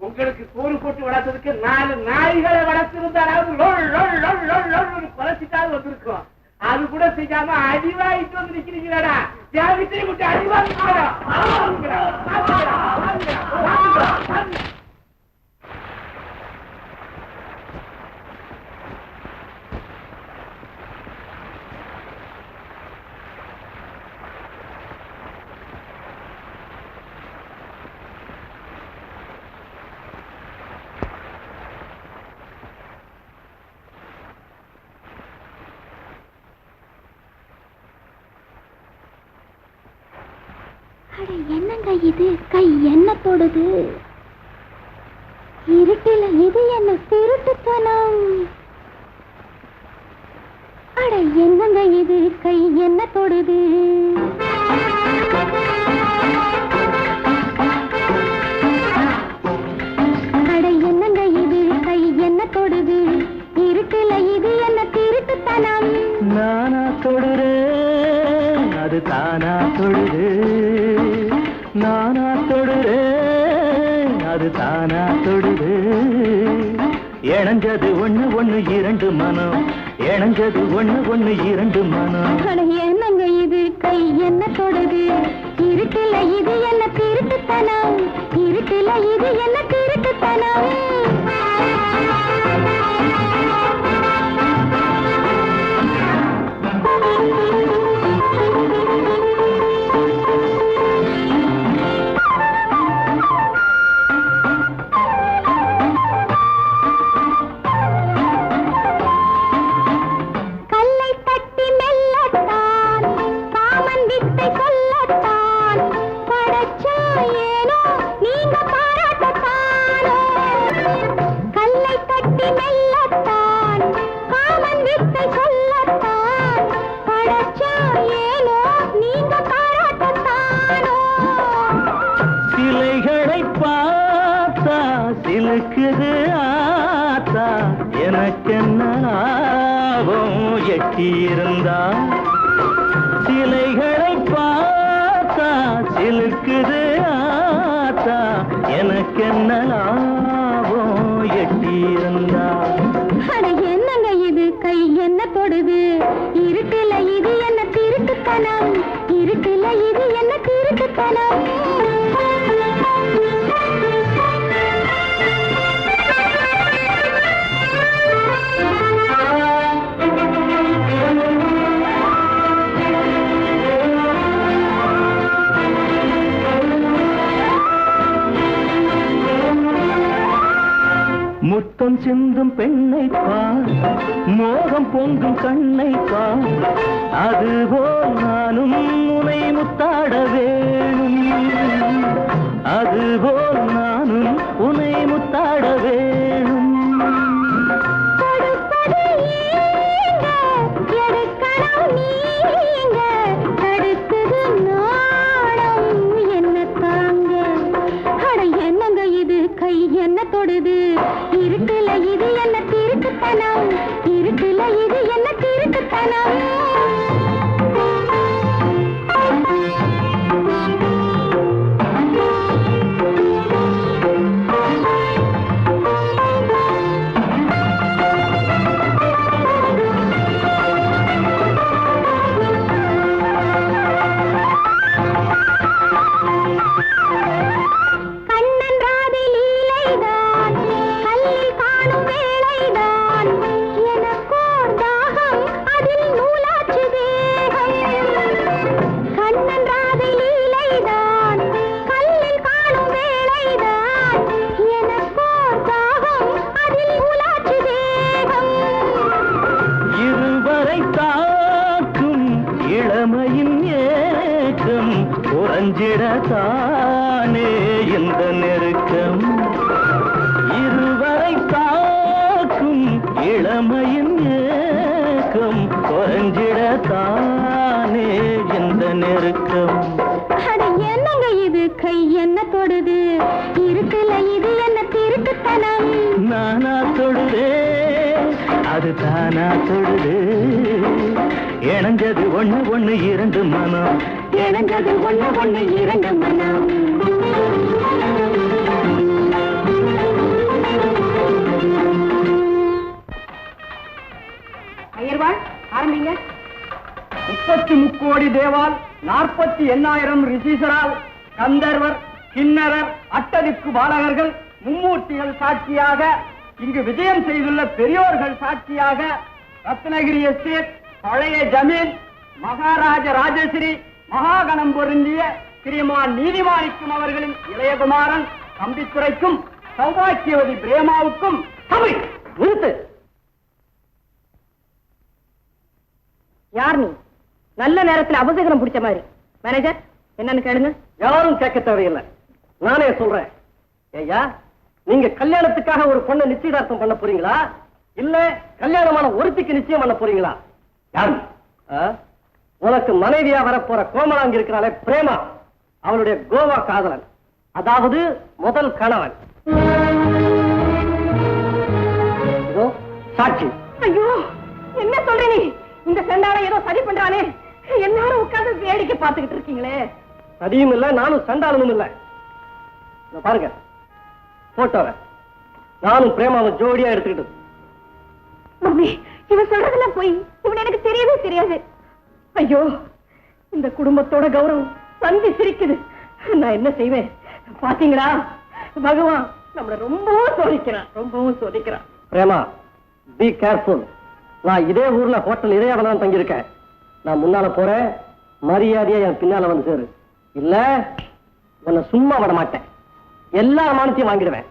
உங்களுக்கு சோறு போட்டு வளர்த்ததுக்கு 4 நாய்களை வளர்த்திருந்தாலும் குறைச்சிட்டாலும் வந்திருக்கும். அது கூட செய்யாம அடிவாயிட்டு வந்து நிக்கிறீங்களா? தியாகத்தை விட்டு அடிவாங்க. என்னங்க இது? கை என்ன தொடுது? இருட்டில இது என்ன திருட்டுத்தனம்? அட என்னங்க இது? கை என்ன தொடுது? அட என்னங்க இது? கை என்ன தொடுது? இருட்டில இது என்ன திருட்டுத்தனம்? நானா தொடுறேன், அது தானா தொடுது. நானா தொடுறேன், அது தானா தொடுது. இணைஞ்சது ஒண்ணு ஒண்ணு இரண்டு மனம், இணைஞ்சது ஒண்ணு ஒண்ணு இரண்டு மனம். அட என்னங்க இது? கை என்ன தொடுது? இருட்டில இது என்ன திருட்டுத்தனம்? இருட்டில இது என்ன திருட்டுத்தனம்? சிலைகளை பார்த்தா சிலுக்குது ஆத்தா, எனக்கென்ன லாபம் எட்டியிருந்தா. சிலைகளை பார்த்தா சிலுக்குது ஆத்தா, எனக்கென்ன லாபம் எட்டியிருந்தா. என்னங்க இது? கை என்ன தொடுது? இருட்டில இது என்ன திருட்டுத்தனம்? இருட்டில இது என்ன திருட்டுத்தனம்? முத்தம் சிந்தும் பெண்ணை பார், மோகம் பொங்கும் கண்ணை பார், அதுபோல் நானும் உனை முத்தாட வேணும். அதுபோல் நானும் உனை முத்தாட வேணும். என்னங்க இது? கை என்ன தொடுது? இருட்டில இது என்ன திருட்டுத்தனம்? இருட்டில இது என்ன திருட்டுத்தனம்? குறைஞ்சிடத்தானே இந்த நெருக்கம், இருவரை காக்கும் இளமையின் ஏக்கம், குறைஞ்சிடத்தானே இந்த நெருக்கம். என்னங்க இது? கை என்ன தொடுது? இருக்குல இது என்ன திருட்டுத்தனம்? நானா தொடுதே, அது தானா தொடுது. இணைஞ்சது ஒண்ணு ஒண்ணு இரண்டு மனம், இணைஞ்சது ஒண்ணு ஒண்ணு இரண்டு மனம். ஐயர்வாள், ஆரம்பிங்க. 33 கோடி தேவால் 48,000 ரிஷீசரால் கந்தர்வர், கிண்ணறர், அட்டதிக்கு பாலகர்கள், மும்மூர்த்திகள் சாட்சியாக, இங்கு விஜயம் செய்துள்ள பெரியோர்கள் சாட்சியாக, ரத்னகிரி எஸ்டேட், பழைய ஜமீன், மகாராஜ ராஜஸ்ரீ, மகாகணம் பொருந்திய ஸ்ரீமான் நீதிமானிக்கும் அவர்களின் இளையகுமாரன் தம்பித்துறைக்கும் சௌபாக்கியவதி பிரேமாவுக்கும் தமிழ் நிறுத்து. யார் நீ? நல்ல நேரத்தில் அபசகனம் பிடிச்ச மாதிரி. மேனேஜர், என்னன்னு கேளுங்க. யாரும் கேட்க தேவையில்லை, நானே சொல்றேன். ஐயா, நீங்க கல்யாணத்துக்காக ஒரு பொண்ணை நிச்சயதார்த்தம் பண்ண போறீங்களா, இல்ல கல்யாணமான ஒருத்திக்கு நிச்சயம் பண்ண போறீங்களா? யாரு? உனக்கு மனைவியா வரப்போற கோமலாங்க இருக்கிறாளே பிரேமா, அவளுடைய கோவா காதலன், அதாவது முதல் கணவன். இதோ சாட்சி. ஐயோ, என்ன சொல்ற நீ? இந்த சண்டாளம் ஏதோ சரி பண்றானே, எல்லாரும் உட்கார்ந்து வேடிக்கை பார்த்துக்கிட்டு இருக்கீங்களே. சதியும் இல்ல, நானும் சண்டாளனும் இல்ல. பாருங்க போட்டோவை, நானும் பிரேமாவை ஜோடியா எடுத்துக்கிட்டு. மம்மி, இவன் சொல்றதெல்லாம் போய், இவன் எனக்கு தெரியவே தெரியாது. ஐயோ, இந்த குடும்பத்தோட கௌரவம் சந்தி சிரிக்குது. நான் என்ன செய்வேன்? பாத்தீங்களா, பகவான் நம்மள ரொம்பவும் சோதிக்கிறான். Prema, be careful. நான் இதே ஊர்ல ஹோட்டல் இடையாவ தான் தங்கியிருக்கேன். நான் முன்னால போறேன், மரியாதையா என் பின்னால வந்து சேரு, இல்ல உன்னை சும்மா விட மாட்டேன், எல்லா மானத்தையும் வாங்கிடுவேன்.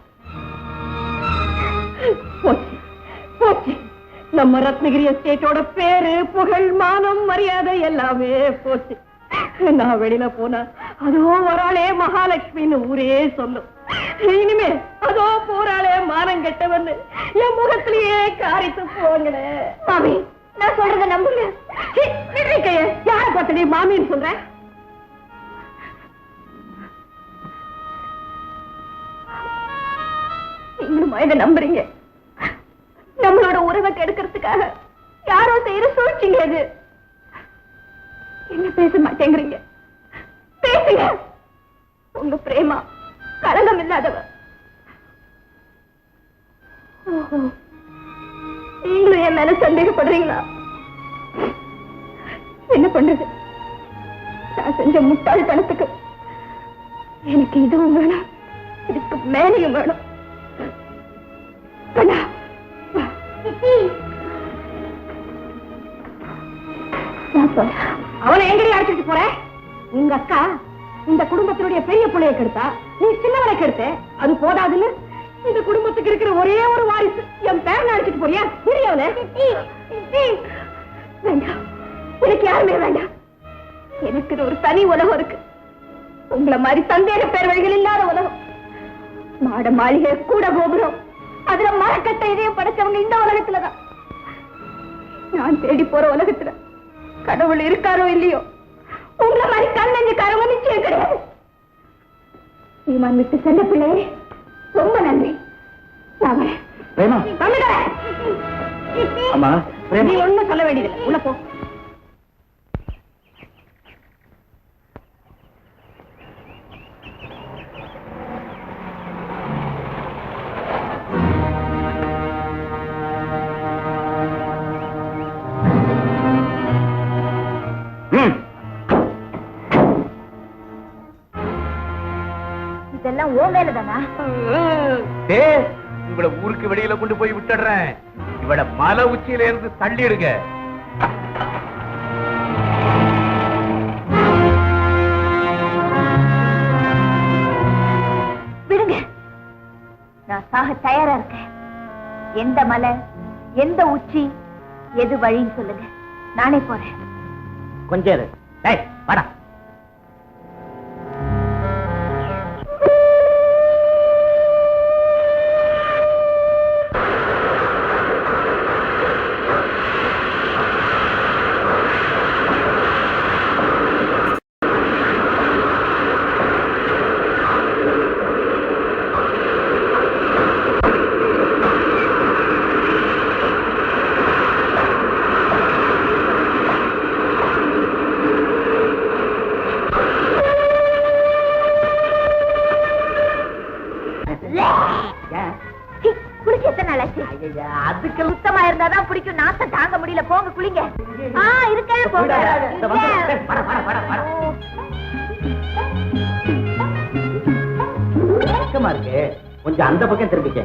போச்சு, நம்ம ரத்னகிரி எஸ்டேட்டோட பேரு, புகழ், மானம், மரியாதை எல்லாமே போச்சு. நான் வெளியில போனா அதோ வராளே மகாலட்சுமின்னு ஊரே சொல்லும். இனிமே அதோ போறாளே மானம் கெட்டவன்னு என் முகத்திலேயே காரித்து போங்களே. மாமி, நான் சொல்றத நம்புங்க. யார பார்த்து மாமின்னு சொல்ற? நீங்களும் இதை நம்புறீங்க? நம்மளோட உறவை கெடுக்கிறதுக்காக யாரோ செய்யற சூழ்ச்சிங்க இது. என்ன பேச மாட்டேங்கிறீங்க? பேசுங்க. உங்க பிரேமா களங்கம் இல்லாதவ. நீங்களும் என் மேல சந்தேகப்படுறீங்களா? என்ன பண்றது? நான் செஞ்ச முட்டாள்தனத்துக்கு எனக்கு இதுவும் வேணும், இதுக்கு மேலையும் வேணும். அவனை எங்கடி அழைச்சிட்டு போற? உங்க அக்கா இந்த குடும்பத்தினுடைய பெரிய பிள்ளையை கெடுத்தா, நீ சின்னவனை கெடுத்த. அது போதாதுன்னு இந்த குடும்பத்துக்கு இருக்கிற ஒரே ஒரு வாரிசு என் பேரனை அழைச்சிட்டு போறியா? புரியவன வேண்டாம், எனக்கு யாருமே வேண்டாம். எனக்கு ஒரு தனி உலகம் இருக்கு, உங்களை மாதிரி சந்தேக பேர் வழிகள் இல்லாத உலகம். மாட மாளிகை, கூட கோபுரம், அதுல மரக்கட்ட இதயம் படைச்சவங்க இந்த உலகத்துலதான். நான் தேடி போற உலகத்துல கடவுள் இருக்காரோ இல்லையோ, உங்களை மாதிரி கண்ணஞ்சுக்காரவங்க நிச்சயம் கிடையாது. சீமான் விட்டு செல்ல பிள்ளையே, ரொம்ப நன்றி. நீ ஒண்ணும் சொல்ல வேண்டியதில்லை, உள்ள போ. இதெல்லாம் ஓ வேலைதானா? இவளை ஊருக்கு வெளியில கொண்டு போய் விட்டுடுறேன். இவளை மலை உச்சியில இருந்து தள்ளிடுங்க. விடுங்க, நான் சாக தயாரா இருக்கேன். எந்த மலை, எந்த உச்சி, எது வழின்னு சொல்லுங்க, நானே போறேன். கொஞ்சம் வாடா. அதுக்கு சுத்தமா இருந்தாதான் பிடிக்கும், நாசம் தாங்க முடியல. போங்க குளிங்க. இருக்கேன், போங்க. கஷ்டமா இருக்கு, கொஞ்சம் அந்த பக்கம் திரும்பிக்க.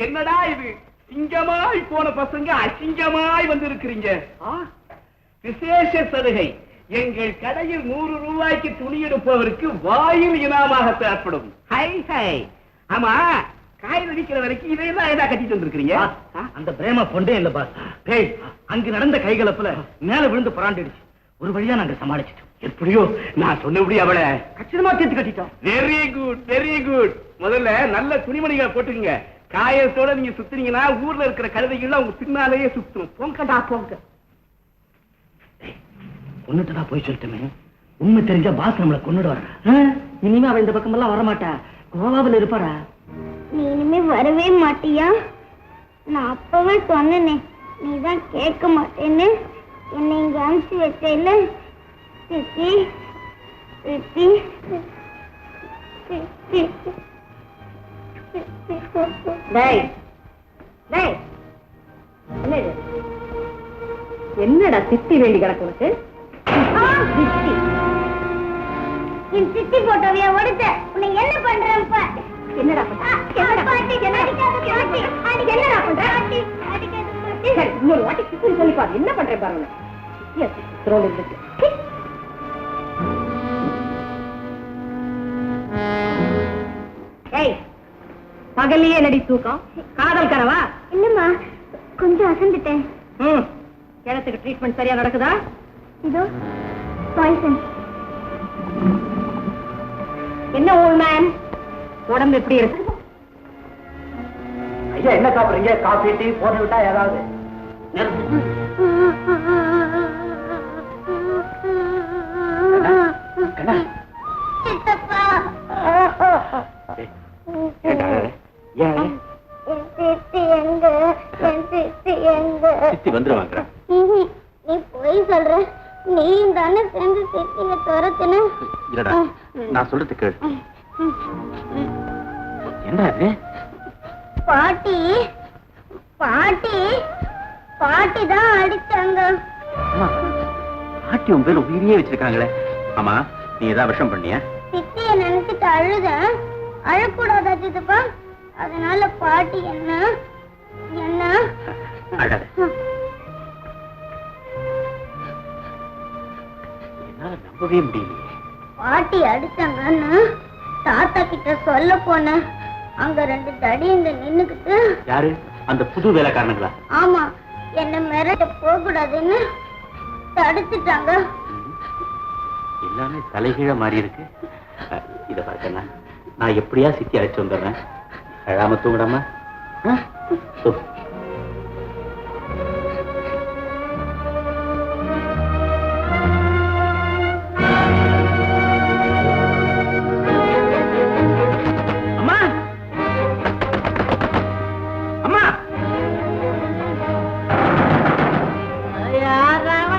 என்னடா இது சிங்கமாய் போன பசங்க அசிங்கமாய் வந்து இருக்கிறீங்க. விசேஷ சலுகை, எங்கள் கடையில் 100 ரூபாய்க்கு துணி எடுப்பவருக்கு வாயில் இனாமாக தேவைப்படும். High high. ஆமா, காய் அடிக்கிற வரைக்கும் இதையெல்லாம் ஏதா கட்டிட்டு வந்திருக்கீங்க? அந்த பிரேம பொண்டே இல்ல பாஸ். அங்கு நடந்த கைகலப்புல மேல விழுந்து புறாண்டிடுச்சு. ஒரு வழியா நாங்க சமாளிச்சிட்டோம். எப்படியோ நான் சொன்னபடி அவளை கச்சிதமா தீர்த்து கட்டிட்டோம். Very good very good. முதல்ல நல்ல துணிமணிகளை போட்டுங்க. காயத்தோட நீங்க சுத்துனீங்கன்னா ஊர்ல இருக்கிற கழுதைகள்லாம் உங்க பின்னாலேயே சுத்தும். போங்கடா போங்க. கொன்னுட்டா போய் சொல்லிட்டோமே, உண்மை தெரிஞ்சா பாஸ் நம்மளை கொன்னுடுவாரா? இனிமே அவன் இந்த பக்கம் எல்லாம் வரமாட்டா, கோவாவில் இருப்பாரா? நீ இனிமே வரவே மாட்டியா? நான் அப்பவே சொன்னேனே, நீதான் கேட்க மாட்டேன்னு. என்னை இங்க அனுப்பிச்சு வச்சேல்ல. சித்தி சித்தி என்னடா சித்தி வேண்டி கிடக்கு? சித்தி என் சித்தி போட்டோவையா ஒடுத்த உன்னை என்ன பண்றப்ப? என்னடா இன்னொரு வாட்டி சித்தி சொல்லி பாரு, என்ன பண்றேன் பாருங்க. பகல்லையே நடி தூக்கம், காதல் கனவா? இல்லம்மா, கொஞ்சம் அசந்துட்டேன். கிணத்துக்கு ட்ரீட்மெண்ட் சரியா நடக்குதா? இதோ பாய்சன். என்ன ஓல்ட் மேன், உடம்பு எப்படி இருக்கு? ஐயா என்ன சாப்பிடுறீங்க? காஃபி டீ போட்டு விட்டா ஏதாவது? சித்தப்பா, சித்தி எங்க? என் சித்தி எங்க? சித்தி வந்துருவாங்க. நீ போய் சொல்ற. நீ தானே சேர்ந்து சித்திய துரத்துன. இல்லடா, நான் சொல்றது கேளு. என்ன அது? பாட்டி பாட்டி பாட்டி தான் அடிச்சாங்க. பாட்டி உன் பேர் உயிரியே வச்சிருக்காங்களே. ஆமா, நீ ஏதாவது விஷம் பண்ணியா? சித்திய நினைச்சிட்டு அழுத. அழக்கூடாதா சித்தப்பா? அதனால பாட்டி என்ன என்ன அழாத. என்னால நம்பவே முடியலையே. பாட்டி அடிச்சாங்கன்னு தாத்தா கிட்ட சொல்ல போனேன். அங்க 2 தடியங்க நின்னுக்கிட்டு. யாரு? அந்த புது வேலைக்காரனுங்களா? ஆமா, என்ன மிரட்ட போக கூடாதுன்னு தடுத்துட்டாங்க. எல்லாமே தலைகீழ மாறி இருக்கு. இத பார்க்கண்ணா, நான் எப்படியா சித்தி அழைச்சு வந்துடுறேன். அழாம தூங்கடாமா? அம்மா அம்மா,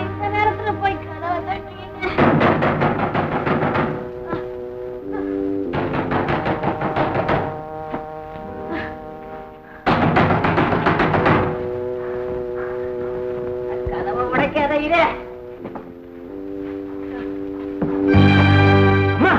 இந்த நேரத்துல போய் கதவை தட்டுறீங்க? கதவை உடைக்காத இரு. அம்மா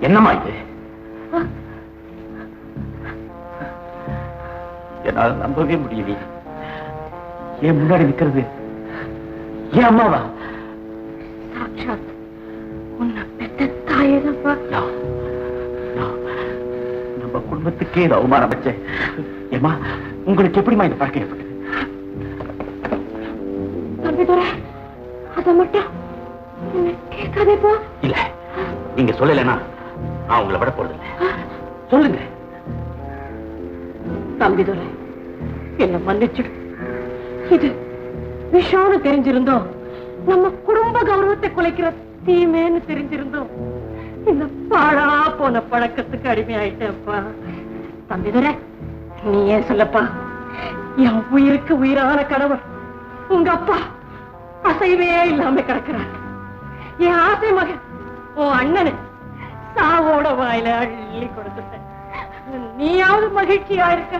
என்னம்மா இது? என்னால நம்பவே முடியலையே. ஏன் முன்னாடி நிக்கிறது ஏன் அம்மாவா? சாட்சாத் உன்னை பெத்த தாயேதாப்பா. நம்ம குடும்பத்துக்கே இது அவமானம் வச்சேன். ஏமா, உங்களுக்கு எப்படிமா இந்த பழக்கம் ஏற்பட்டது? தம்பிதுரை, அத மட்டும் கேட்காதேப்பா. இல்ல, நீங்க சொல்லலைன்னா நான் உங்களை விட போறதில்லை. சொல்லுங்க. தம்பிதுரை, என்ன மன்னிச்சிடு. இது விஷான்னு தெரிஞ்சிருந்தோம், நம்ம குடும்ப கௌரவத்தை குலைக்கிற தீமேன்னு தெரிஞ்சிருந்தோம், இந்த பாழா போன பழக்கத்துக்கு அடிமையாயிட்டேப்பா. தம்பிதுரை, நீ ஏன் சொல்லப்பா, என் உயிருக்கு உயிரான கணவர் உங்க அப்பா அசைவே இல்லாம கிடக்கிறார். என் ஆசை மகன் உன் அண்ணனு சாவோட வாயில அள்ளி கொடுத்துட்டேன். நீயாவது மகிழ்ச்சியா இருக்க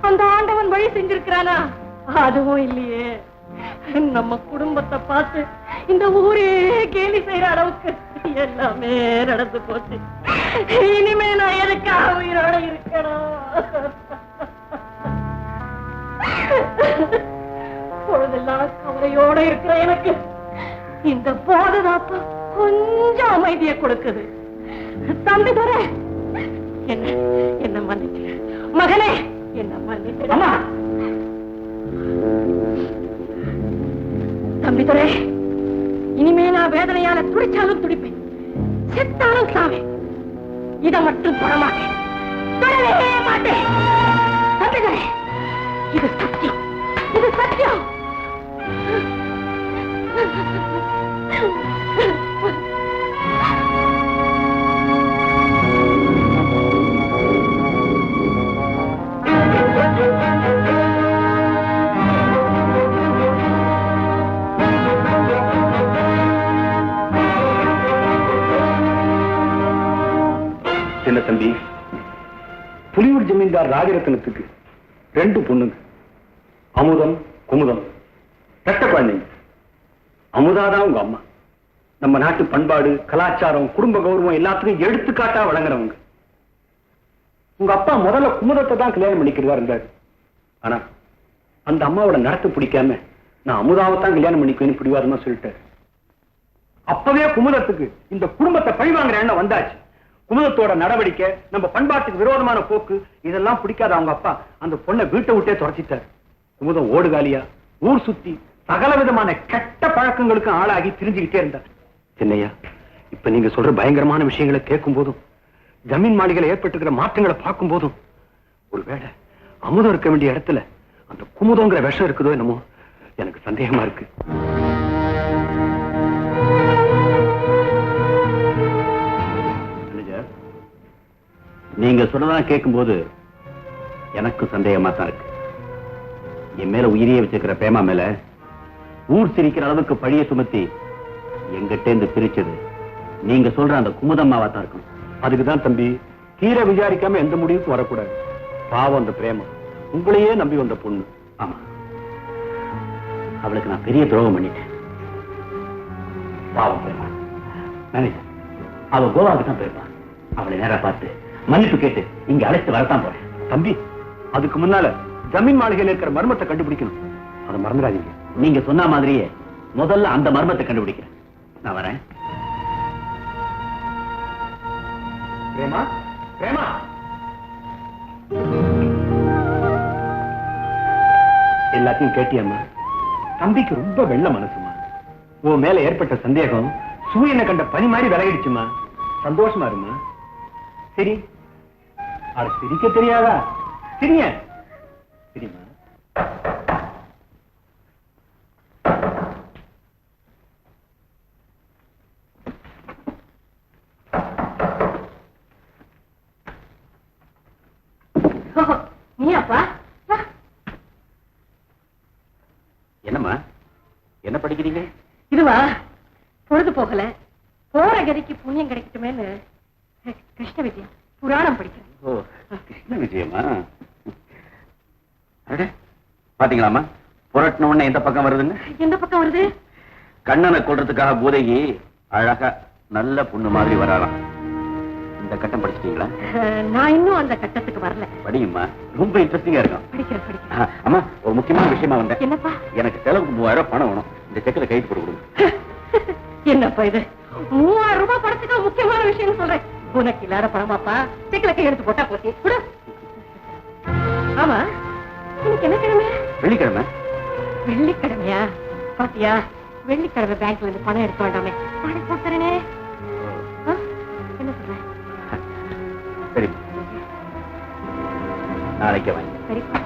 அந்த ஆண்டவன் வழி செஞ்சிருக்கிறானா? அதுவும் இல்லையே. நம்ம குடும்பத்தை பார்த்து இந்த ஊரே கேலி செய்யற அளவுக்கு எல்லாமே நடந்து போச்சு. இனிமே நான் எதுக்காக உயிரோட இருக்கணும்? கவலையோட இருக்கிற எனக்கு இந்த போதுதாப்பா கொஞ்சம் அமைதியை கொடுக்குது. தம்பி துரை, என்ன மன்னிச்சு மகனே, என்ன மன்னிச்சு. தம்பி துரை, இனிமே நான் வேதனையால துடிச்சாலும் துடிப்பேன், செத்தாலும் சாவேன். இதை மட்டும் தொடமாட்டேன், தொடவே மாட்டேன். தம்பி துரை, இது சத்தியம், இது சத்தியம். என்ன தம்பி, புலியூர் ஜமீன்தார் ராஜரத்னத்துக்கு 2 பொண்ணுங்க, அமுதம் குமுதம், பெட்ட குழந்தைங்க. அமுதாதான் உங்க அம்மா. நம்ம நாட்டு பண்பாடு, கலாச்சாரம், குடும்ப கௌரவம் எல்லாத்துக்கும் எடுத்துக்காட்டா வழங்குறவங்க. உங்க அப்பா முதல்ல குமுதத்தை தான் கல்யாணம் பண்ணிக்கிறதா இருந்தாரு. ஆனா அந்த அம்மாவோட நடத்த பிடிக்காம நான் அமுதாவை தான் கல்யாணம் பண்ணிக்குவேன்னு பிடிவாதமா சொல்லிட்டாரு. அப்பவே குமுதத்துக்கு இந்த குடும்பத்தை பழிவாங்குற எண்ணம் வந்தாச்சு. குமுதத்தோட நடவடிக்கை, நம்ம பண்பாட்டுக்கு விரோதமான போக்கு, இதெல்லாம் பிடிக்காத அவங்க அப்பா அந்த பொண்ணை வீட்டை விட்டே துரத்திட்டார். குமுதம் ஓடுகாலியா ஊர் சுத்தி சகல விதமான கெட்ட பழக்கங்களுக்கும் ஆளாகி திரிஞ்சுக்கிட்டே இருந்தார். என்னையா, இப்ப நீங்க சொல்ற பயங்கரமான விஷயங்களை கேட்கும் போதும், ஜமீன் மாளிகையில் ஏற்பட்டுக்கிற மாற்றங்களை பார்க்கும் போதும், ஒருவேளை அமுதம் இருக்க வேண்டிய இடத்துல அந்த குமுதங்கிற விஷம் இருக்குதோ என்னமோ எனக்கு சந்தேகமா இருக்கு. நீங்க சொன்னதான் கேட்கும் போது எனக்கு சந்தேகமா தான் இருக்கு. என் மேல உயிரியே வச்சிருக்கிற பிரேமா மேல ஊர் சிரிக்கிற அளவுக்கு பழிய சுமத்தி எங்கிட்ட இருந்து பிரிச்சது நீங்க சொல்ற அந்த குமுதம்மாவா தான் இருக்கும். அதுக்குதான் தம்பி தீர விசாரிக்காம எந்த முடிவுக்கும் வரக்கூடாது. பாவம் அந்த பிரேமா, உங்களையே நம்பி வந்த பொண்ணு. ஆமா, அவளுக்கு நான் பெரிய துரோகம் பண்ணிட்டேன். பாவம் பிரேமா. மேனேஜர், அவ கோவாவுக்கு தான் போயிருப்பான். அவளை நேரா பார்த்து மன்னிப்பு கேட்டு இங்க அழைத்து வரத்தான் போறேன். தம்பி, அதுக்கு முன்னால ஜமீன் மாளிகையில் இருக்கிற மர்மத்தை கண்டுபிடிக்கணும். அதை மறந்துடாதீங்க. நீங்க சொன்ன மாதிரியே முதல்ல அந்த மர்மத்தை கண்டுபிடிக்கிறேன். நான் வரேன். பிரேமா, பிரேமா, எல்லாத்தையும் கேட்டியம்மா. தம்பிக்கு ரொம்ப வெள்ள மனசுமா. உன் மேல ஏற்பட்ட சந்தேகம் சூரியனை கண்ட பனி மாதிரி விலகிடுச்சுமா. சந்தோஷமா இருமா. சரி, அது சிரிக்க தெரியாதா? சிரிங்க. சரிம்மா. நீயாப்பா? என்னம்மா, என்ன படிக்கிறீங்க? இதுவா, பொழுது போகல, போற கதிக்கு புண்ணியம் கிடைக்கட்டுமேன்னு கிருஷ்ண வித்யா புராணம் படிக்கிறேன். ஓ, கிருஷ்ண விஜயமா? பாத்தீங்களாமா, புரட்டின உடனே எந்த பக்கம் வருதுன்னு? எந்த பக்கம் வருது? கண்ணனை கொள்றதுக்காக பூதகி அழகா நல்ல பொண்ணு மாதிரி வராராம். இந்த கட்டம் படிச்சிட்டீங்களா? நான் இன்னும் அந்த கட்டத்துக்கு வரல. படிங்கம்மா, ரொம்ப இன்ட்ரெஸ்டிங்கா இருக்கும். படிக்கிறேன் படிக்கிறேன். அம்மா, ஒரு முக்கியமான விஷயமா வந்தேன். என்னப்பா? எனக்கு செலவுக்கு 3000 பணம் வேணும். இந்த செக்கில் கைது போட்டு கொடுங்க. என்னப்பா இது? 3000 ரூபாய் பணத்துக்கு முக்கியமான விஷயம் சொல்றேன். உனக்கு இல்லாத பணமாப்பா, செக்கில கை எடுத்து போட்டா போச்சு. ஆமா, இன்னைக்கு என்ன கிழமை? வெள்ளிக்கிழமை. வெள்ளிக்கிழமையா? பாத்தியா, வெள்ளிக்கிழமை பேங்க்ல இருந்து பணம் எடுக்க வேண்டாமே, நாளைக்கு போட்டுறேனே. என்ன சொல்ற? சரி, நாளைக்கு வாங்க. சரிப்பா.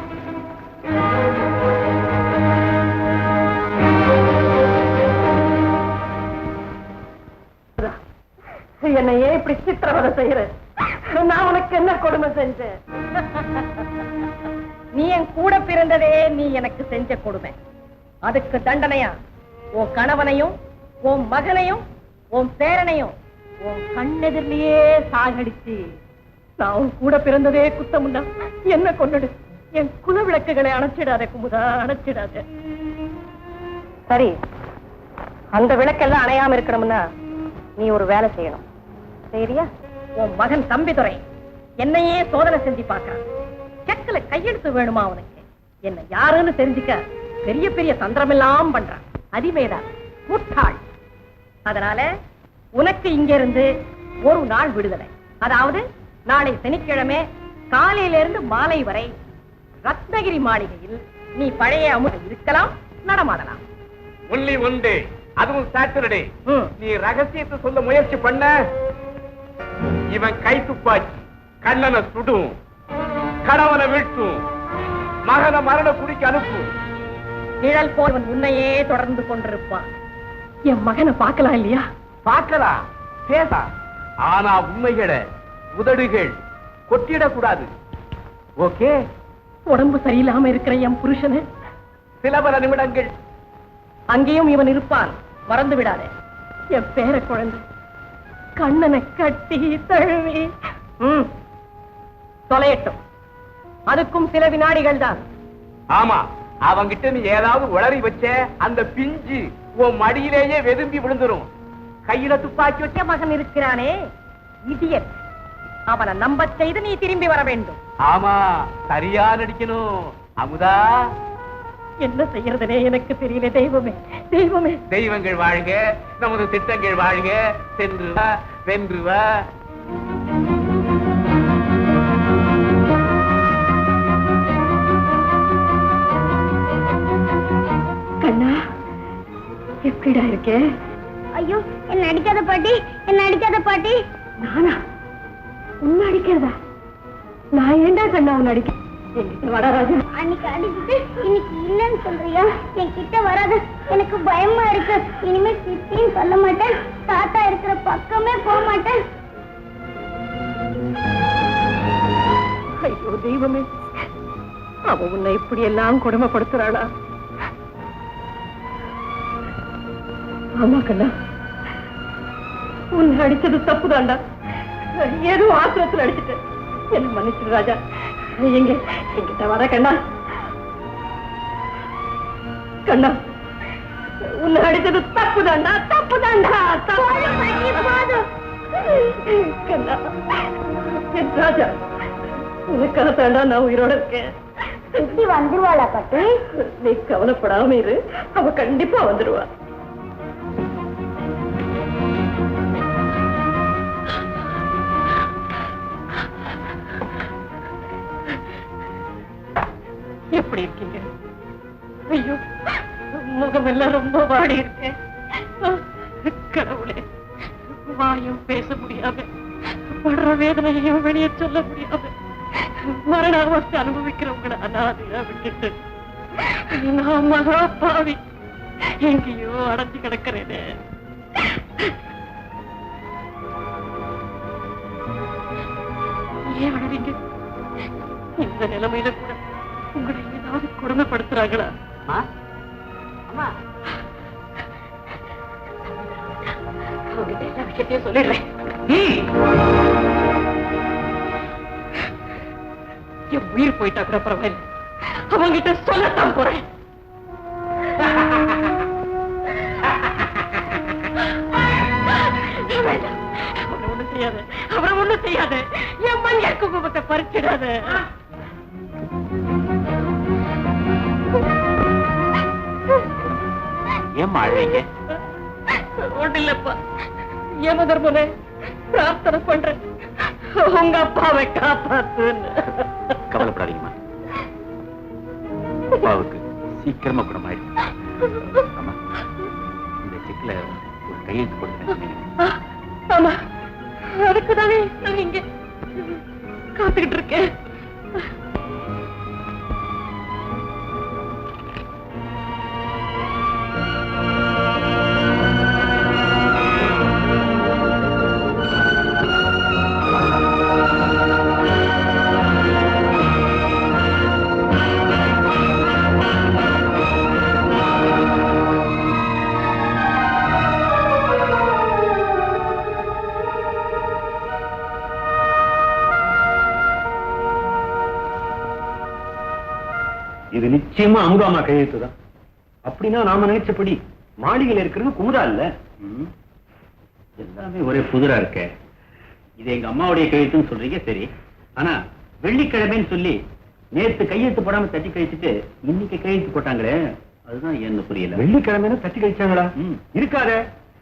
என்னை ஏன் இப்படி சித்திரவதை செய்யற? நான் உனக்கு என்ன கொடுமை செஞ்சேன்? நீ என் கூட பிறந்ததே நீ எனக்கு செஞ்ச கொடுமை. அதுக்கு தண்டனையா உன் கணவனையும் உன் மகனையும் உன் பேரனையும் உன் கண்ணெதிரிலேயே சாகடிச்சு நான் உன் கூட பிறந்ததே குத்தமுண்டா. என்ன கொன்னுடு, என் குல விளக்குகளை அணைச்சிடாத குமுதா, அணைச்சிடாத. சரி, அந்த விளக்கெல்லாம் அணையாம இருக்கணும்னா நீ ஒரு வேலை செய்யணும். சரியா? உன் மகன் தம்பிதுரை என்னையே சோதனை செஞ்சு பார்க்கறான். செக்கில கையெழுத்து வேணுமா உனக்கு? என்ன யாருன்னு தெரிஞ்சுக்க பெரிய பெரிய தந்திரமெல்லாம் பண்றான். அதிமேதான், முட்டாள். அதனால உனக்கு இங்கிருந்து ஒரு நாள் விடுதலை. அதாவது நாளை சனிக்கிழமை காலையிலிருந்து மாலை வரை ரத்னகிரி மாளிகையில் நீ பழைய அமுதம் இருக்கலாம், நடமாடலாம். ஒன்லி ஒன் டே, அதுவும் சாட்டர்டே. நீ ரகசியத்தை சொல்ல முயற்சி பண்ண, இவன் கை துப்பாக்கி கண்ணனை சுடும், கணவனை வீழ்த்தும், மகனை மரண குடிக்க அனுப்பும். நிழல் போவன் உன்னையே தொடர்ந்து கொண்டிருப்பான். என் மகனை பார்க்கலாம் இல்லையா? பார்க்கலாம், பேசா, ஆனா உண்மைகளை உதடுகள் கொட்டிடக்கூடாது. ஓகே? உடம்பு சரியில்லாம இருக்கிற என் புருஷனு சில பல நிமிடங்கள் அங்கேயும் இவன் இருப்பான், மறந்து விடாதே. என் பேர குழந்தை கண்ணனை கட்டி தழுவி தொலையட்டும். அதுக்கும் சில வினாடிகள் தான். ஆமா, அவங்கிட்ட நீ ஏதாவது உளறி வச்ச அந்த பிஞ்சு உன் மடியிலேயே வெதும்பி விழுந்துரும். கையில துப்பாக்கி வச்ச மகன் இருக்கிறானே இடியட், அவனை நம்ப செய்து நீ திரும்பி வர வேண்டும். ஆமா, சரியா நடிக்கணும். அமுதா, என்ன செய்யறதுனே எனக்கு தெரியல. தெய்வமே, தெய்வமே. தெய்வங்கள் வாழ்க, நமது திட்டங்கள் வாழ்க. சென்று வா, வென்று வா. கண்ணா, எப்படிடா இருக்கே? ஐயோ, என்ன அடிக்காத பாட்டி, என்ன அடிக்காத பாட்டி. நானா உன்னை அடிக்கிறதா? நான் ஏண்டா கண்ணா உன்னை அடிக்க? வடராஜா, அன்னைக்கு அடிச்சுட்டு இன்னைக்கு இல்லன்னு சொல்றியா? என் கிட்ட வராது, எனக்கு பயமா இருக்கு. இனிமே சித்தின்னு சொல்ல மாட்டேன், தாத்தா இருக்கிற பக்கமே போக மாட்டேன். ஐயோ தெய்வமே, அவ உன்னை இப்படி எல்லாம் கொடுமைப்படுத்துறாளா? ஆமா கண்ணா, உன்னை அடிச்சது தப்புதான்டா. ஏதோ ஆத்திரத்தில் அடிச்சுட்டேன், என்ன மன்னிச்சிடு ராஜா. எங்கிட்ட வர கண்ணா. கண்ணா, உன்னை அடிச்சது தப்புதான்டா, தப்புதான்டா. கண்ணா, என் ராஜா, உனக்காக தாண்டா நான் உயிரோட இருக்கேன். சித்தி வந்துருவாளா பாட்டி? நீ கவலைப்படாம இரு, அவ கண்டிப்பா வந்துருவா. எப்படி இருக்கீங்க? ஐயோ, முகம் எல்லாம் ரொம்ப வாடி இருக்கேன். கடவுளே, வாயும் பேச முடியாம, படுற வேதனையையும் வெளியே சொல்ல முடியாம, மரண அவஸ்தை அனுபவிக்கிறவங்களை அனாதையா விட்டுட்டு நான் மகா பாவி எங்கேயோ அடைஞ்சு கிடக்கிறேனே. ஏன் அழறீங்க? இந்த நிலைமையில கூட உங்களை ஏதாவது கொடுமைப்படுத்துறாங்களா? அவங்கிட்ட எல்லா விஷயத்தையும் சொல்லிடுறேன். என் உயிர் போயிட்டா கூட பரவாயில்ல, அவங்கிட்ட சொல்லத்தான் போறேன். அவரை ஒண்ணும் செய்யாத, அவரை ஒண்ணும் செய்யாத. என் மஞ்சள் குங்குமத்தை பறிச்சிடாத. ஏன் அழறீங்க? ஒண்ணு இல்லப்பா, ஏம தர்மனே, பிரார்த்தனை பண்றேன், உங்க அப்பாவை காப்பாத்துன்னு. கவலைப்படாதீங்கம்மா, அப்பாவுக்கு சீக்கிரமா குணமாயிடும். ஆமா, இந்த செக்ல ஒரு கையெழுத்து கொடுத்தேன். ஆமா, அதுக்குதானே நான் இங்க காத்துக்கிட்டு இருக்கேன். இது நிச்சயமா அமுதாமா கையெழுத்து தான். அப்படின்னா நாம நினைச்சபடி மாளிகையில் இருக்கிறது குமுதா இல்ல. எல்லாமே ஒரே புதிரா இருக்க. இது எங்க அம்மாவுடைய கையெழுத்துன்னு சொல்றீங்க, சரி. ஆனா வெள்ளிக்கிழமைன்னு சொல்லி நேத்து கையெழுத்து போடாம தட்டி கழிச்சுட்டு இன்னைக்கு கையெழுத்து போட்டாங்களே, அதுதான் என்ன புரியல. வெள்ளிக்கிழமை தட்டி கழிச்சாங்களா? இருக்காதே,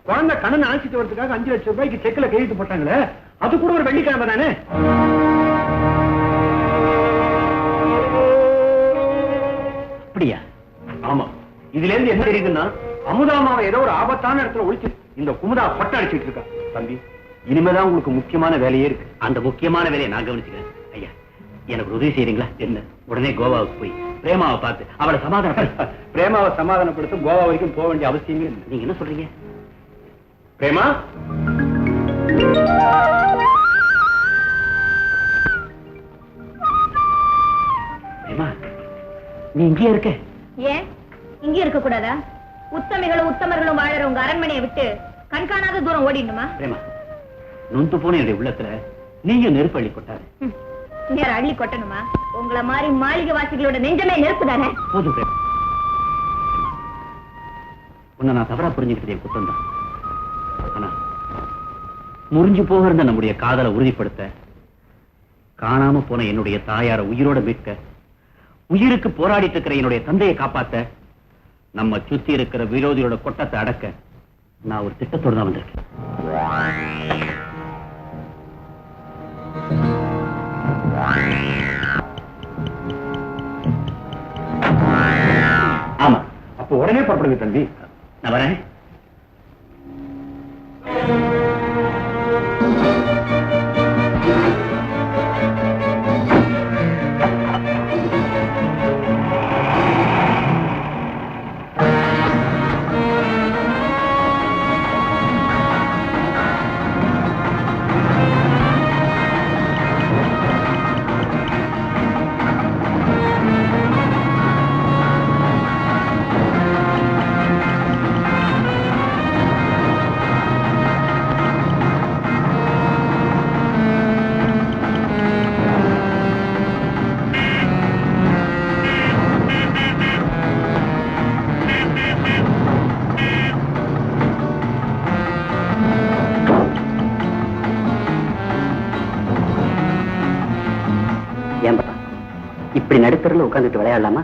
குழந்தை கண்ணனை அழைச்சிட்டு வரதுக்காக 5 லட்சம் ரூபாய்க்கு செக்ல கையெழுத்து போட்டாங்களே, அது கூட ஒரு வெள்ளிக்கிழமை தானே? அப்படியா? ஆமா. இதுல இருந்து என்ன தெரியுதுன்னா, அமுதாமாவை ஏதோ ஒரு ஆபத்தான இடத்துல ஒழிச்சு இந்த குமுதா பட்ட அடிச்சிட்டு இருக்கா. தம்பி, இனிமேதான் உங்களுக்கு முக்கியமான வேலையே இருக்கு. அந்த முக்கியமான வேலையை நான் கவனிச்சுக்கிறேன். ஐயா, எனக்கு உதவி செய்றீங்களா? என்ன, உடனே கோவாவுக்கு போய் பிரேமாவை பார்த்து அவளை சமாதான பிரேமாவை சமாதானப்படுத்த கோவா வரைக்கும் போக வேண்டிய அவசியமே இல்லை. நீங்க என்ன சொல்றீங்க? பிரேமா, பிரேமா, நீ இங்கேயே இருக்க? ஏன் இங்க இருக்க கூடாதா? உத்தமிகளும் உத்தமர்களும் வாழற உங்க அரண்மனையை விட்டு கண்காணாத தூரம் ஓடிடணுமா? பிரேமா, நொந்து போன என்னுடைய உள்ளத்துல நீங்க நெருப்பு அள்ளி கொட்டாரு. நேர அள்ளி கொட்டணுமா? உங்களை மாதிரி மாளிகை வாசிகளோட நெஞ்சமே நெருப்பு தானே. போதும் பிரேமா, உன்னை நான் தவறா புரிஞ்சுக்கிட்டே குத்தம் தான். ஆனா முறிஞ்சு போக இருந்த நம்முடைய காதலை உறுதிப்படுத்த, காணாம போன என்னுடைய தாயார உயிரோட மீட்க, உயிருக்கு போராடிட்டு இருக்கிற என்னுடைய தந்தையை காப்பாத்த, நம்ம சுத்தி இருக்கிற விரோதியோட கொட்டத்தை அடக்க நான் ஒரு திட்டத்தோடு தான் வந்திருக்கேன். ஆமா, அப்ப உடனே புறப்படுங்க தம்பி. நான் வரேன். இப்படி நடுத்தரில் உட்காந்துட்டு விளையாடலாமா?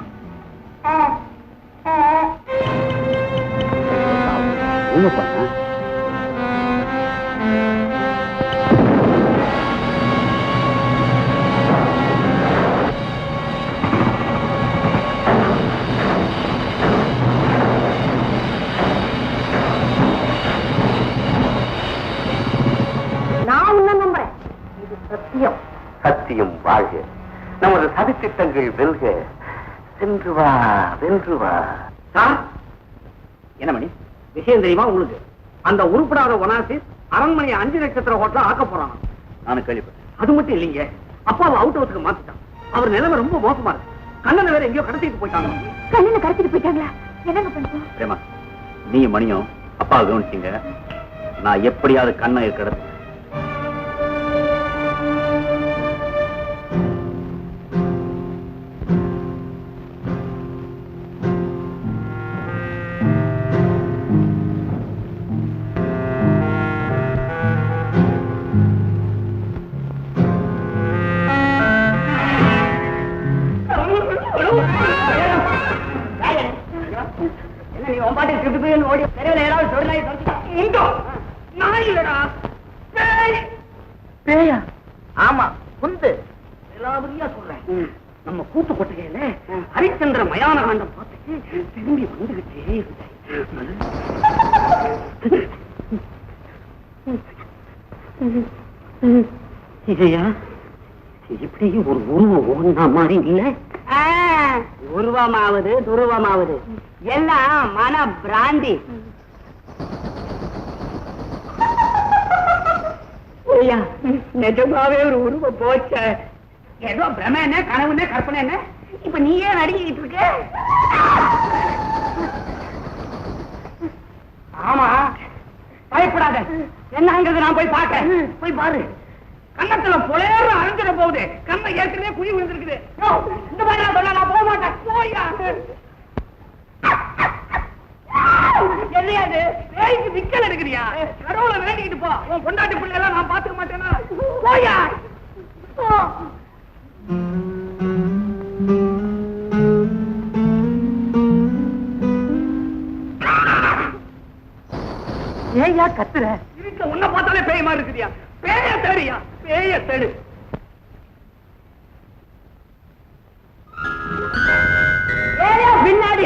உங்க பண்ணா நான் உன்ன நம்புறேன். இது சத்தியம். சத்தியம் வாழ்க. நமது சதித்திட்டங்கள் வெல்க. சென்று வா, வென்று வா. என்ன மணி விஷயம் தெரியுமா உங்களுக்கு? அந்த உருப்படாத ஒனாசிஸ் அரண்மனையை 5 நட்சத்திர ஹோட்டலா ஆக்க போறான். நானும் கேள்விப்பட்டேன். அது மட்டும் இல்லைங்க, அப்பாவை அவுட் ஹவுஸுக்கு மாத்திட்டான். அவர் நிலைமை ரொம்ப மோசமா இருக்கு. கண்ணனை வேற எங்கேயோ கடத்திட்டு போயிட்டாங்க. கண்ணனை கடத்திட்டு போயிட்டாங்களா? என்னங்க பண்ணுவோம்? பிரேமா, நீ மணியும் அப்பா கவனிச்சிங்க. நான் எப்படியாவது கண்ணை இருக்கிறது. ஆமா, குந்து எல்லாவரியா சொல்றேன். நம்ம கூட்டு கொட்டகையில ஹரிச்சந்திர மயான காண்டம் பார்த்துட்டு திரும்பி வந்துகிட்டே இருந்தேன். இதையா இப்படி ஒரு உருவம் ஒன்னா மாதிரி இல்ல? உருவமாவது துருவமாவது எல்லாம் மன பிராந்தி. நிஜமாவே ஒரு உருவம் போச்ச. ஏதோ பிரம என்ன, கனவுன்னு, கற்பனை என்ன? இப்ப நீயே நடிக்கிட்டு இருக்க. ஆமா, பயப்படாத. என்னங்கிறது நான் போய் பார்க்க. போய் பாரு. கண்ணத்துல புலையற அரைஞ்சிட போகுது. கண்ணை ஏற்கனவே குழி விழுந்திருக்குது. இந்த மாதிரி நான் சொல்ல நான் போக மாட்டேன். போயா என்னையாது பேய்க்கு விக்கல் எடுக்கிறியா? கடவுளை வேண்டிக்கிட்டு போ. உன் பொண்டாட்டி பிள்ளை எல்லாம் நான் பாத்துக்க மாட்டேனா? போயா. ஏயா கத்துற? வீட்டுல உன்னை பார்த்தாலே பேய் மாதிரி இருக்குதியா. பேய தேடியா, பேய தேடு. பின்னாடி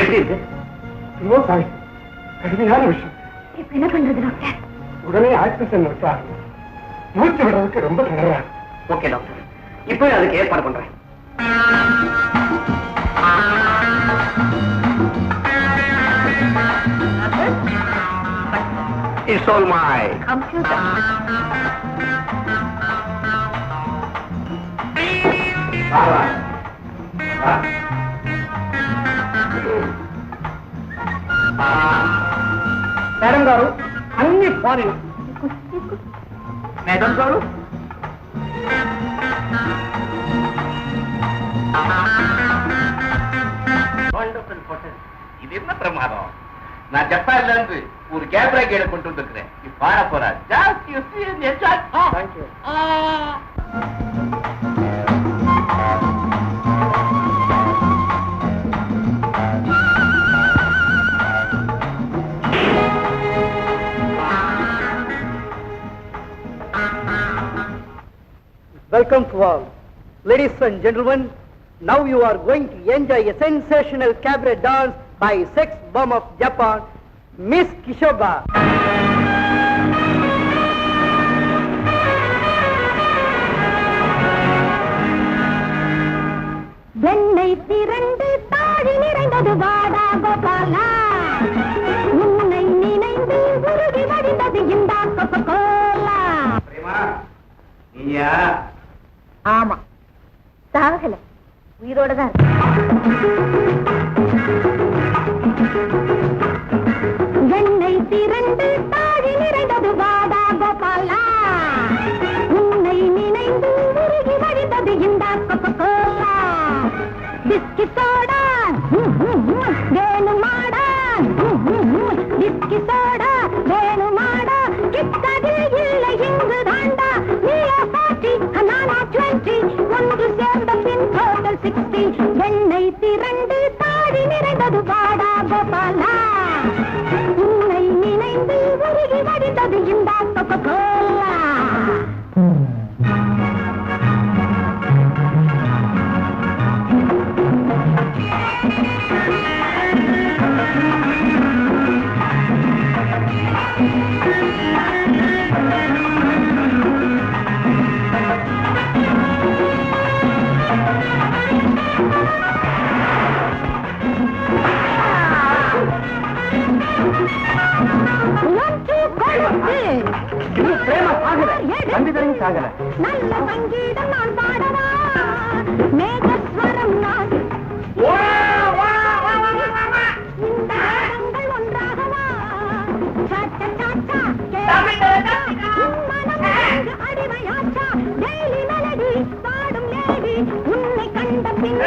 எப்படி இருக்கு? கடுமையான விஷயம். இப்ப என்ன பண்றது டாக்டர்? உடனே ஆக்சிஜன் வச்சா மூச்சு விடுறதுக்கு ரொம்ப திணறா. ஓகே டாக்டர், இப்போ அதுக்கு ஏற்பாடு பண்றேன். It's all my computer. Madam గారు అన్ని ఫారిన్. మేడం గారు இது என்ன பிரமாதம். நான் ஜப்பான்ல இருந்து ஒரு கேப்ரா கேட கொண்டு வந்திருக்கிறேன். நீ பாட போறா. ஜாஸ்தி enjoy. Thank you. Welcome to all. Ladies and gentlemen, now you are going to enjoy a sensational cabaret dance by sex bomb of Japan, Miss Kishoba. வெண்ணை திரண்டு தாழி நிறைந்தது வாடா கோபாலா, உன்னை நினைந்து உருகி வடிந்தது இந்த கோலா. நீயா? ஆமா, சாகல, உயிரோட தான் வெண்ணை திரண்டு தாழி நிறைந்தது வாடா கோபாலா, உன்னை நினைந்து உருகி வடிந்தது இந்த கோலா. பிஸ்கி சோடா வேணுமாடா, பிஸ்கி சோடா வேணுமாடா, கிட்டதில் இல்லை இங்கு தாண்டா. நீயா 40 நானா 20, ஒன்று சேர்ந்த பின் டோட்டல் 60. வெண்ணை திரண்டு தாடி நிறைந்தது வாடா கோபாலா, உன்னை நினைந்து உருகி வடிந்தது இந்த கோலா. நல்ல சங்கீதம் நான் பாடவா, மேகஸ்வரம் நான், இந்த வேதங்கள் ஒன்றாகவா, சாச்சா சாச்சா கேட்டா, மனம் அடிமையாச்சா, டெய்லி மெலடி பாடும் லேடி, உன்னை கண்ட பின்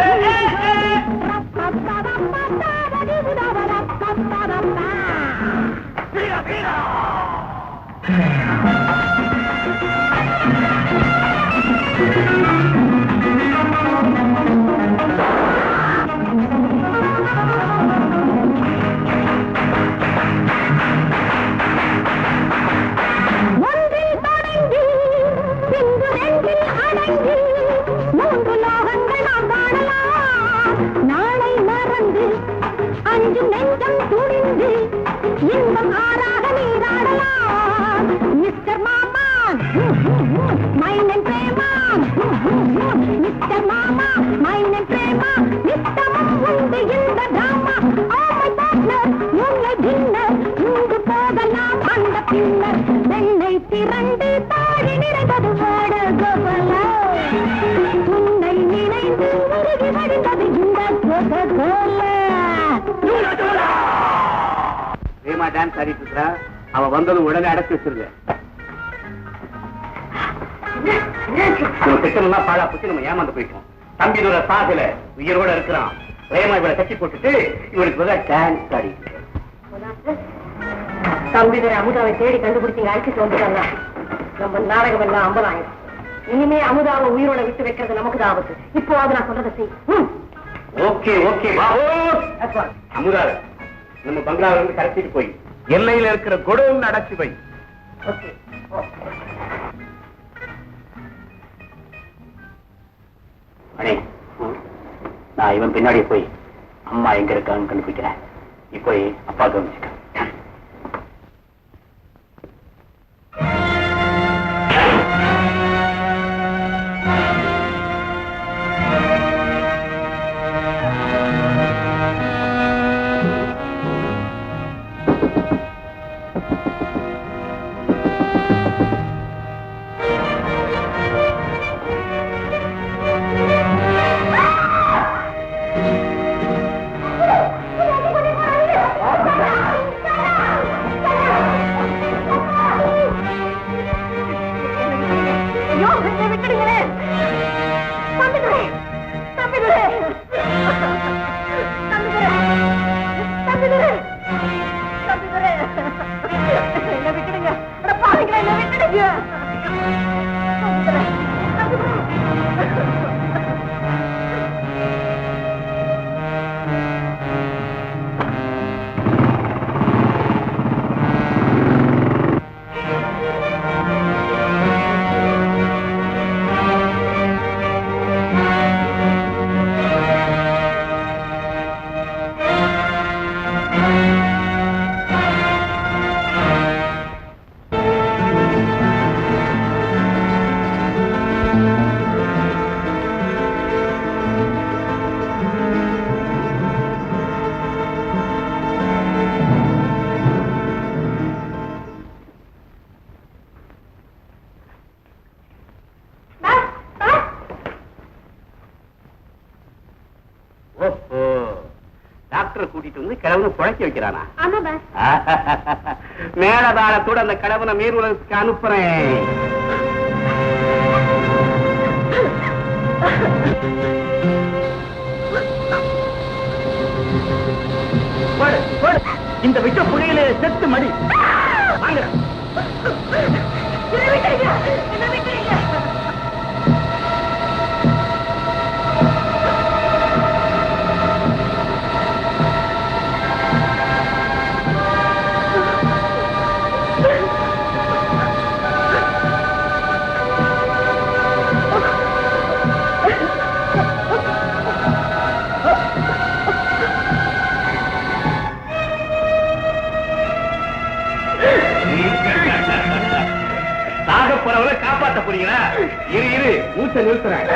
ஒன்றில் தொடங்கி பின்பு ரெண்டில் அடங்கி 3 லோகங்கள் நாம் காணலாம். நாளை மறந்து அஞ்சு நெஞ்சம் துணிந்து இன்பம் ஆறாக நீராடலாம். மிஸ்டர் மாமான் மைனன் பிரேமான், மிஸ்டர் மாமா மைனன் பிரேமா, நித்தமும் உண்டு இந்த டிராமா. ஆமை பார்ட்னர் உன்னை டின்னர், உண்டு போகலாம் அந்த பின்னர். வெண்ணை திரண்டு தாழி நிறைந்தது வாட கோபாலா. ரேமா டான்ஸ் ஆடிட்டு இருக்கிறா. அவ வந்ததும் உடனே அடக்கி வச்சிருங்க. திட்டம்லாம் பாழா போச்சு, நம்ம ஏமாந்து போயிட்டோம். தம்பி இதோட சாகல, உயிரோட இருக்கிறான். ரேமா இவரை கட்டி போட்டுட்டு இவருக்கு டான்ஸ் ஆடி. தம்பி அமுதாவை தேடி கண்டுபிடிச்சிங்க, அழைச்சிட்டு வந்துட்டாங்க. நம்ம நாடகம் எல்லாம் அம்பலாயிரம். இனிமே அமுதாவை உயிரோட விட்டு வைக்கிறது நமக்கு தான் ஆபத்து. இப்போ அது நான் சொல்றதை செய். ஓகே ஓகே அமுதா, நம்ம பங்களாவில இருந்து கரைச்சிட்டு போய் எல்லையில இருக்கிற கொடவுன்னு அடைச்சு வை. ஓகே. அண்ணே, நான் இவன் பின்னாடி போய் அம்மா எங்க இருக்கான்னு கண்டுபிடிக்கிறேன். நீ போய் அப்பா கவனிச்சுக்க. டாக்டரை கூட்டிட்டு வந்து கிழவனை குழைக்க வைக்கிறானா? ஆமா பாஸ். மேலதாளத்தோட அந்த கிழவனை மீர் உலகத்துக்கு அனுப்புறேன். இந்த விட்ட புகையில செத்து மடி. சாகப்போறவரை காப்பாற்ற போறீங்களா? இரு மூச்சை நிறுத்துறேன்.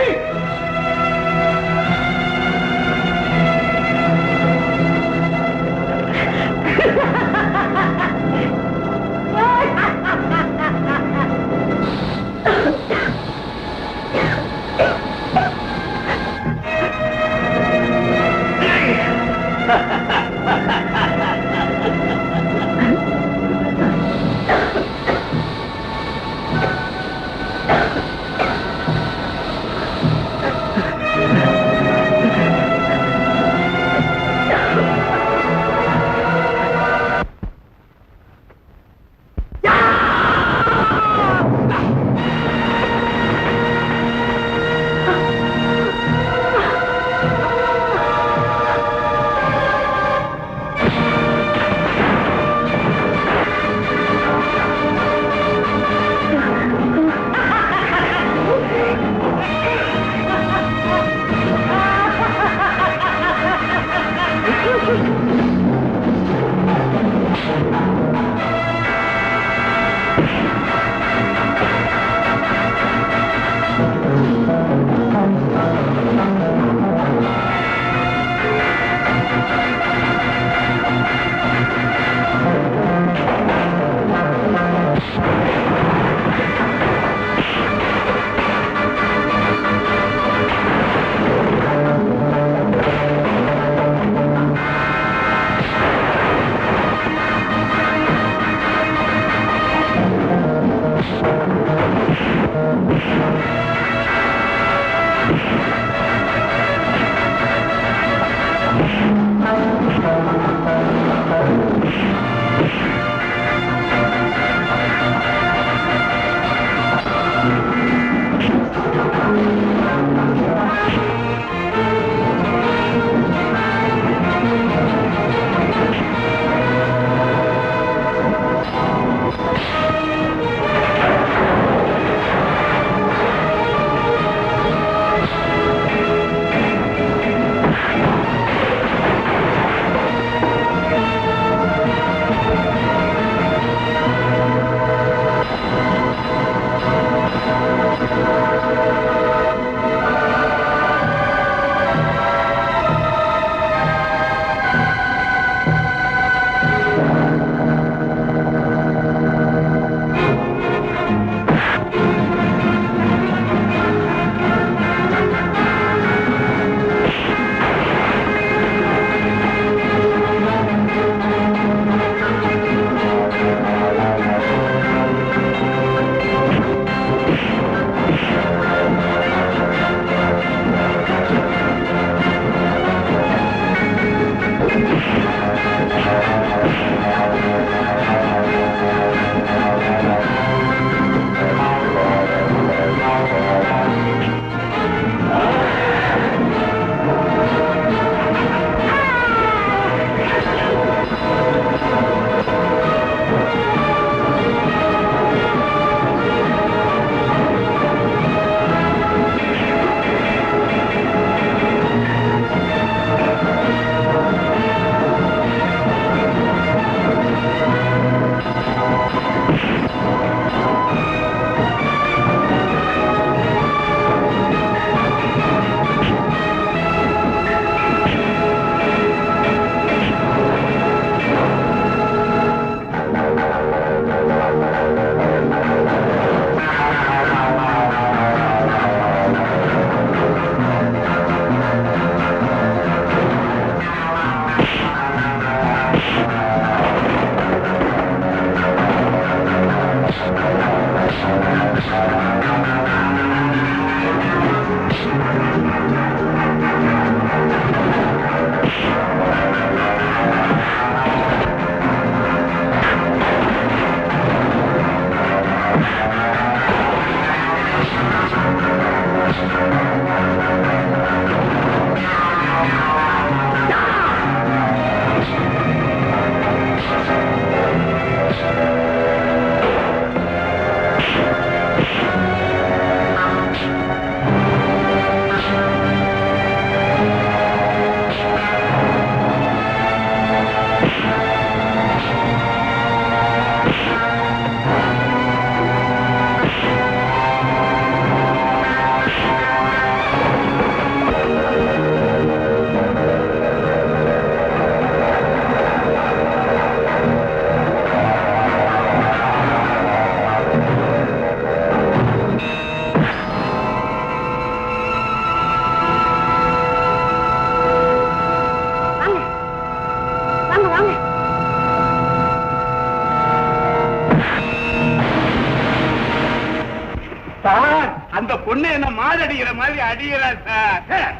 அந்த பொண்ணு என்ன மாறு அடிக்கிற மாதிரி அடிக்கிறா சார்.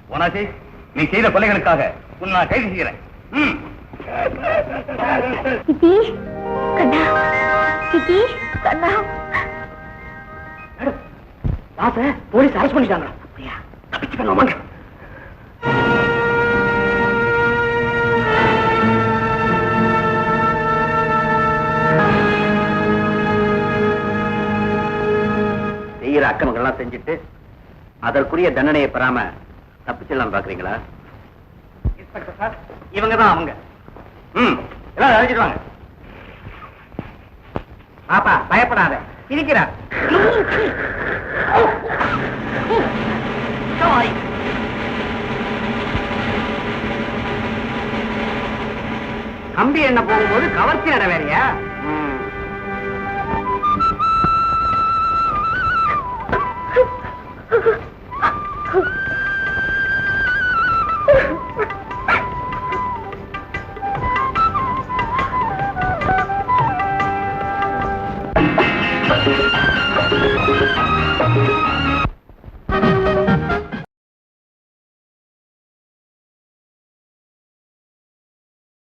போனாச்சி, நீ செய்த கொலைகளுக்காக உன்னை நான் கைது செய்கிறேன். போலீஸ் அரெஸ்ட் பண்ணிட்டாங்க. தப்பிச்சு பண்ணுவாங்க. செய்யற அக்கிரமங்கள்லாம் செஞ்சுட்டு அதற்குரிய தண்டனையை பெறாம தப்பிச்செல்லாம் பாக்குறீங்களா? இன்ஸ்பெக்டர் சார், இவங்கதான் அவங்க. எல்லாம் அழைச்சிடுவாங்க. பாப்பா பயப்படாத, இருக்கிறார். கம்பி என்ன போகும்போது கவர்ச்சி நட வேறையா?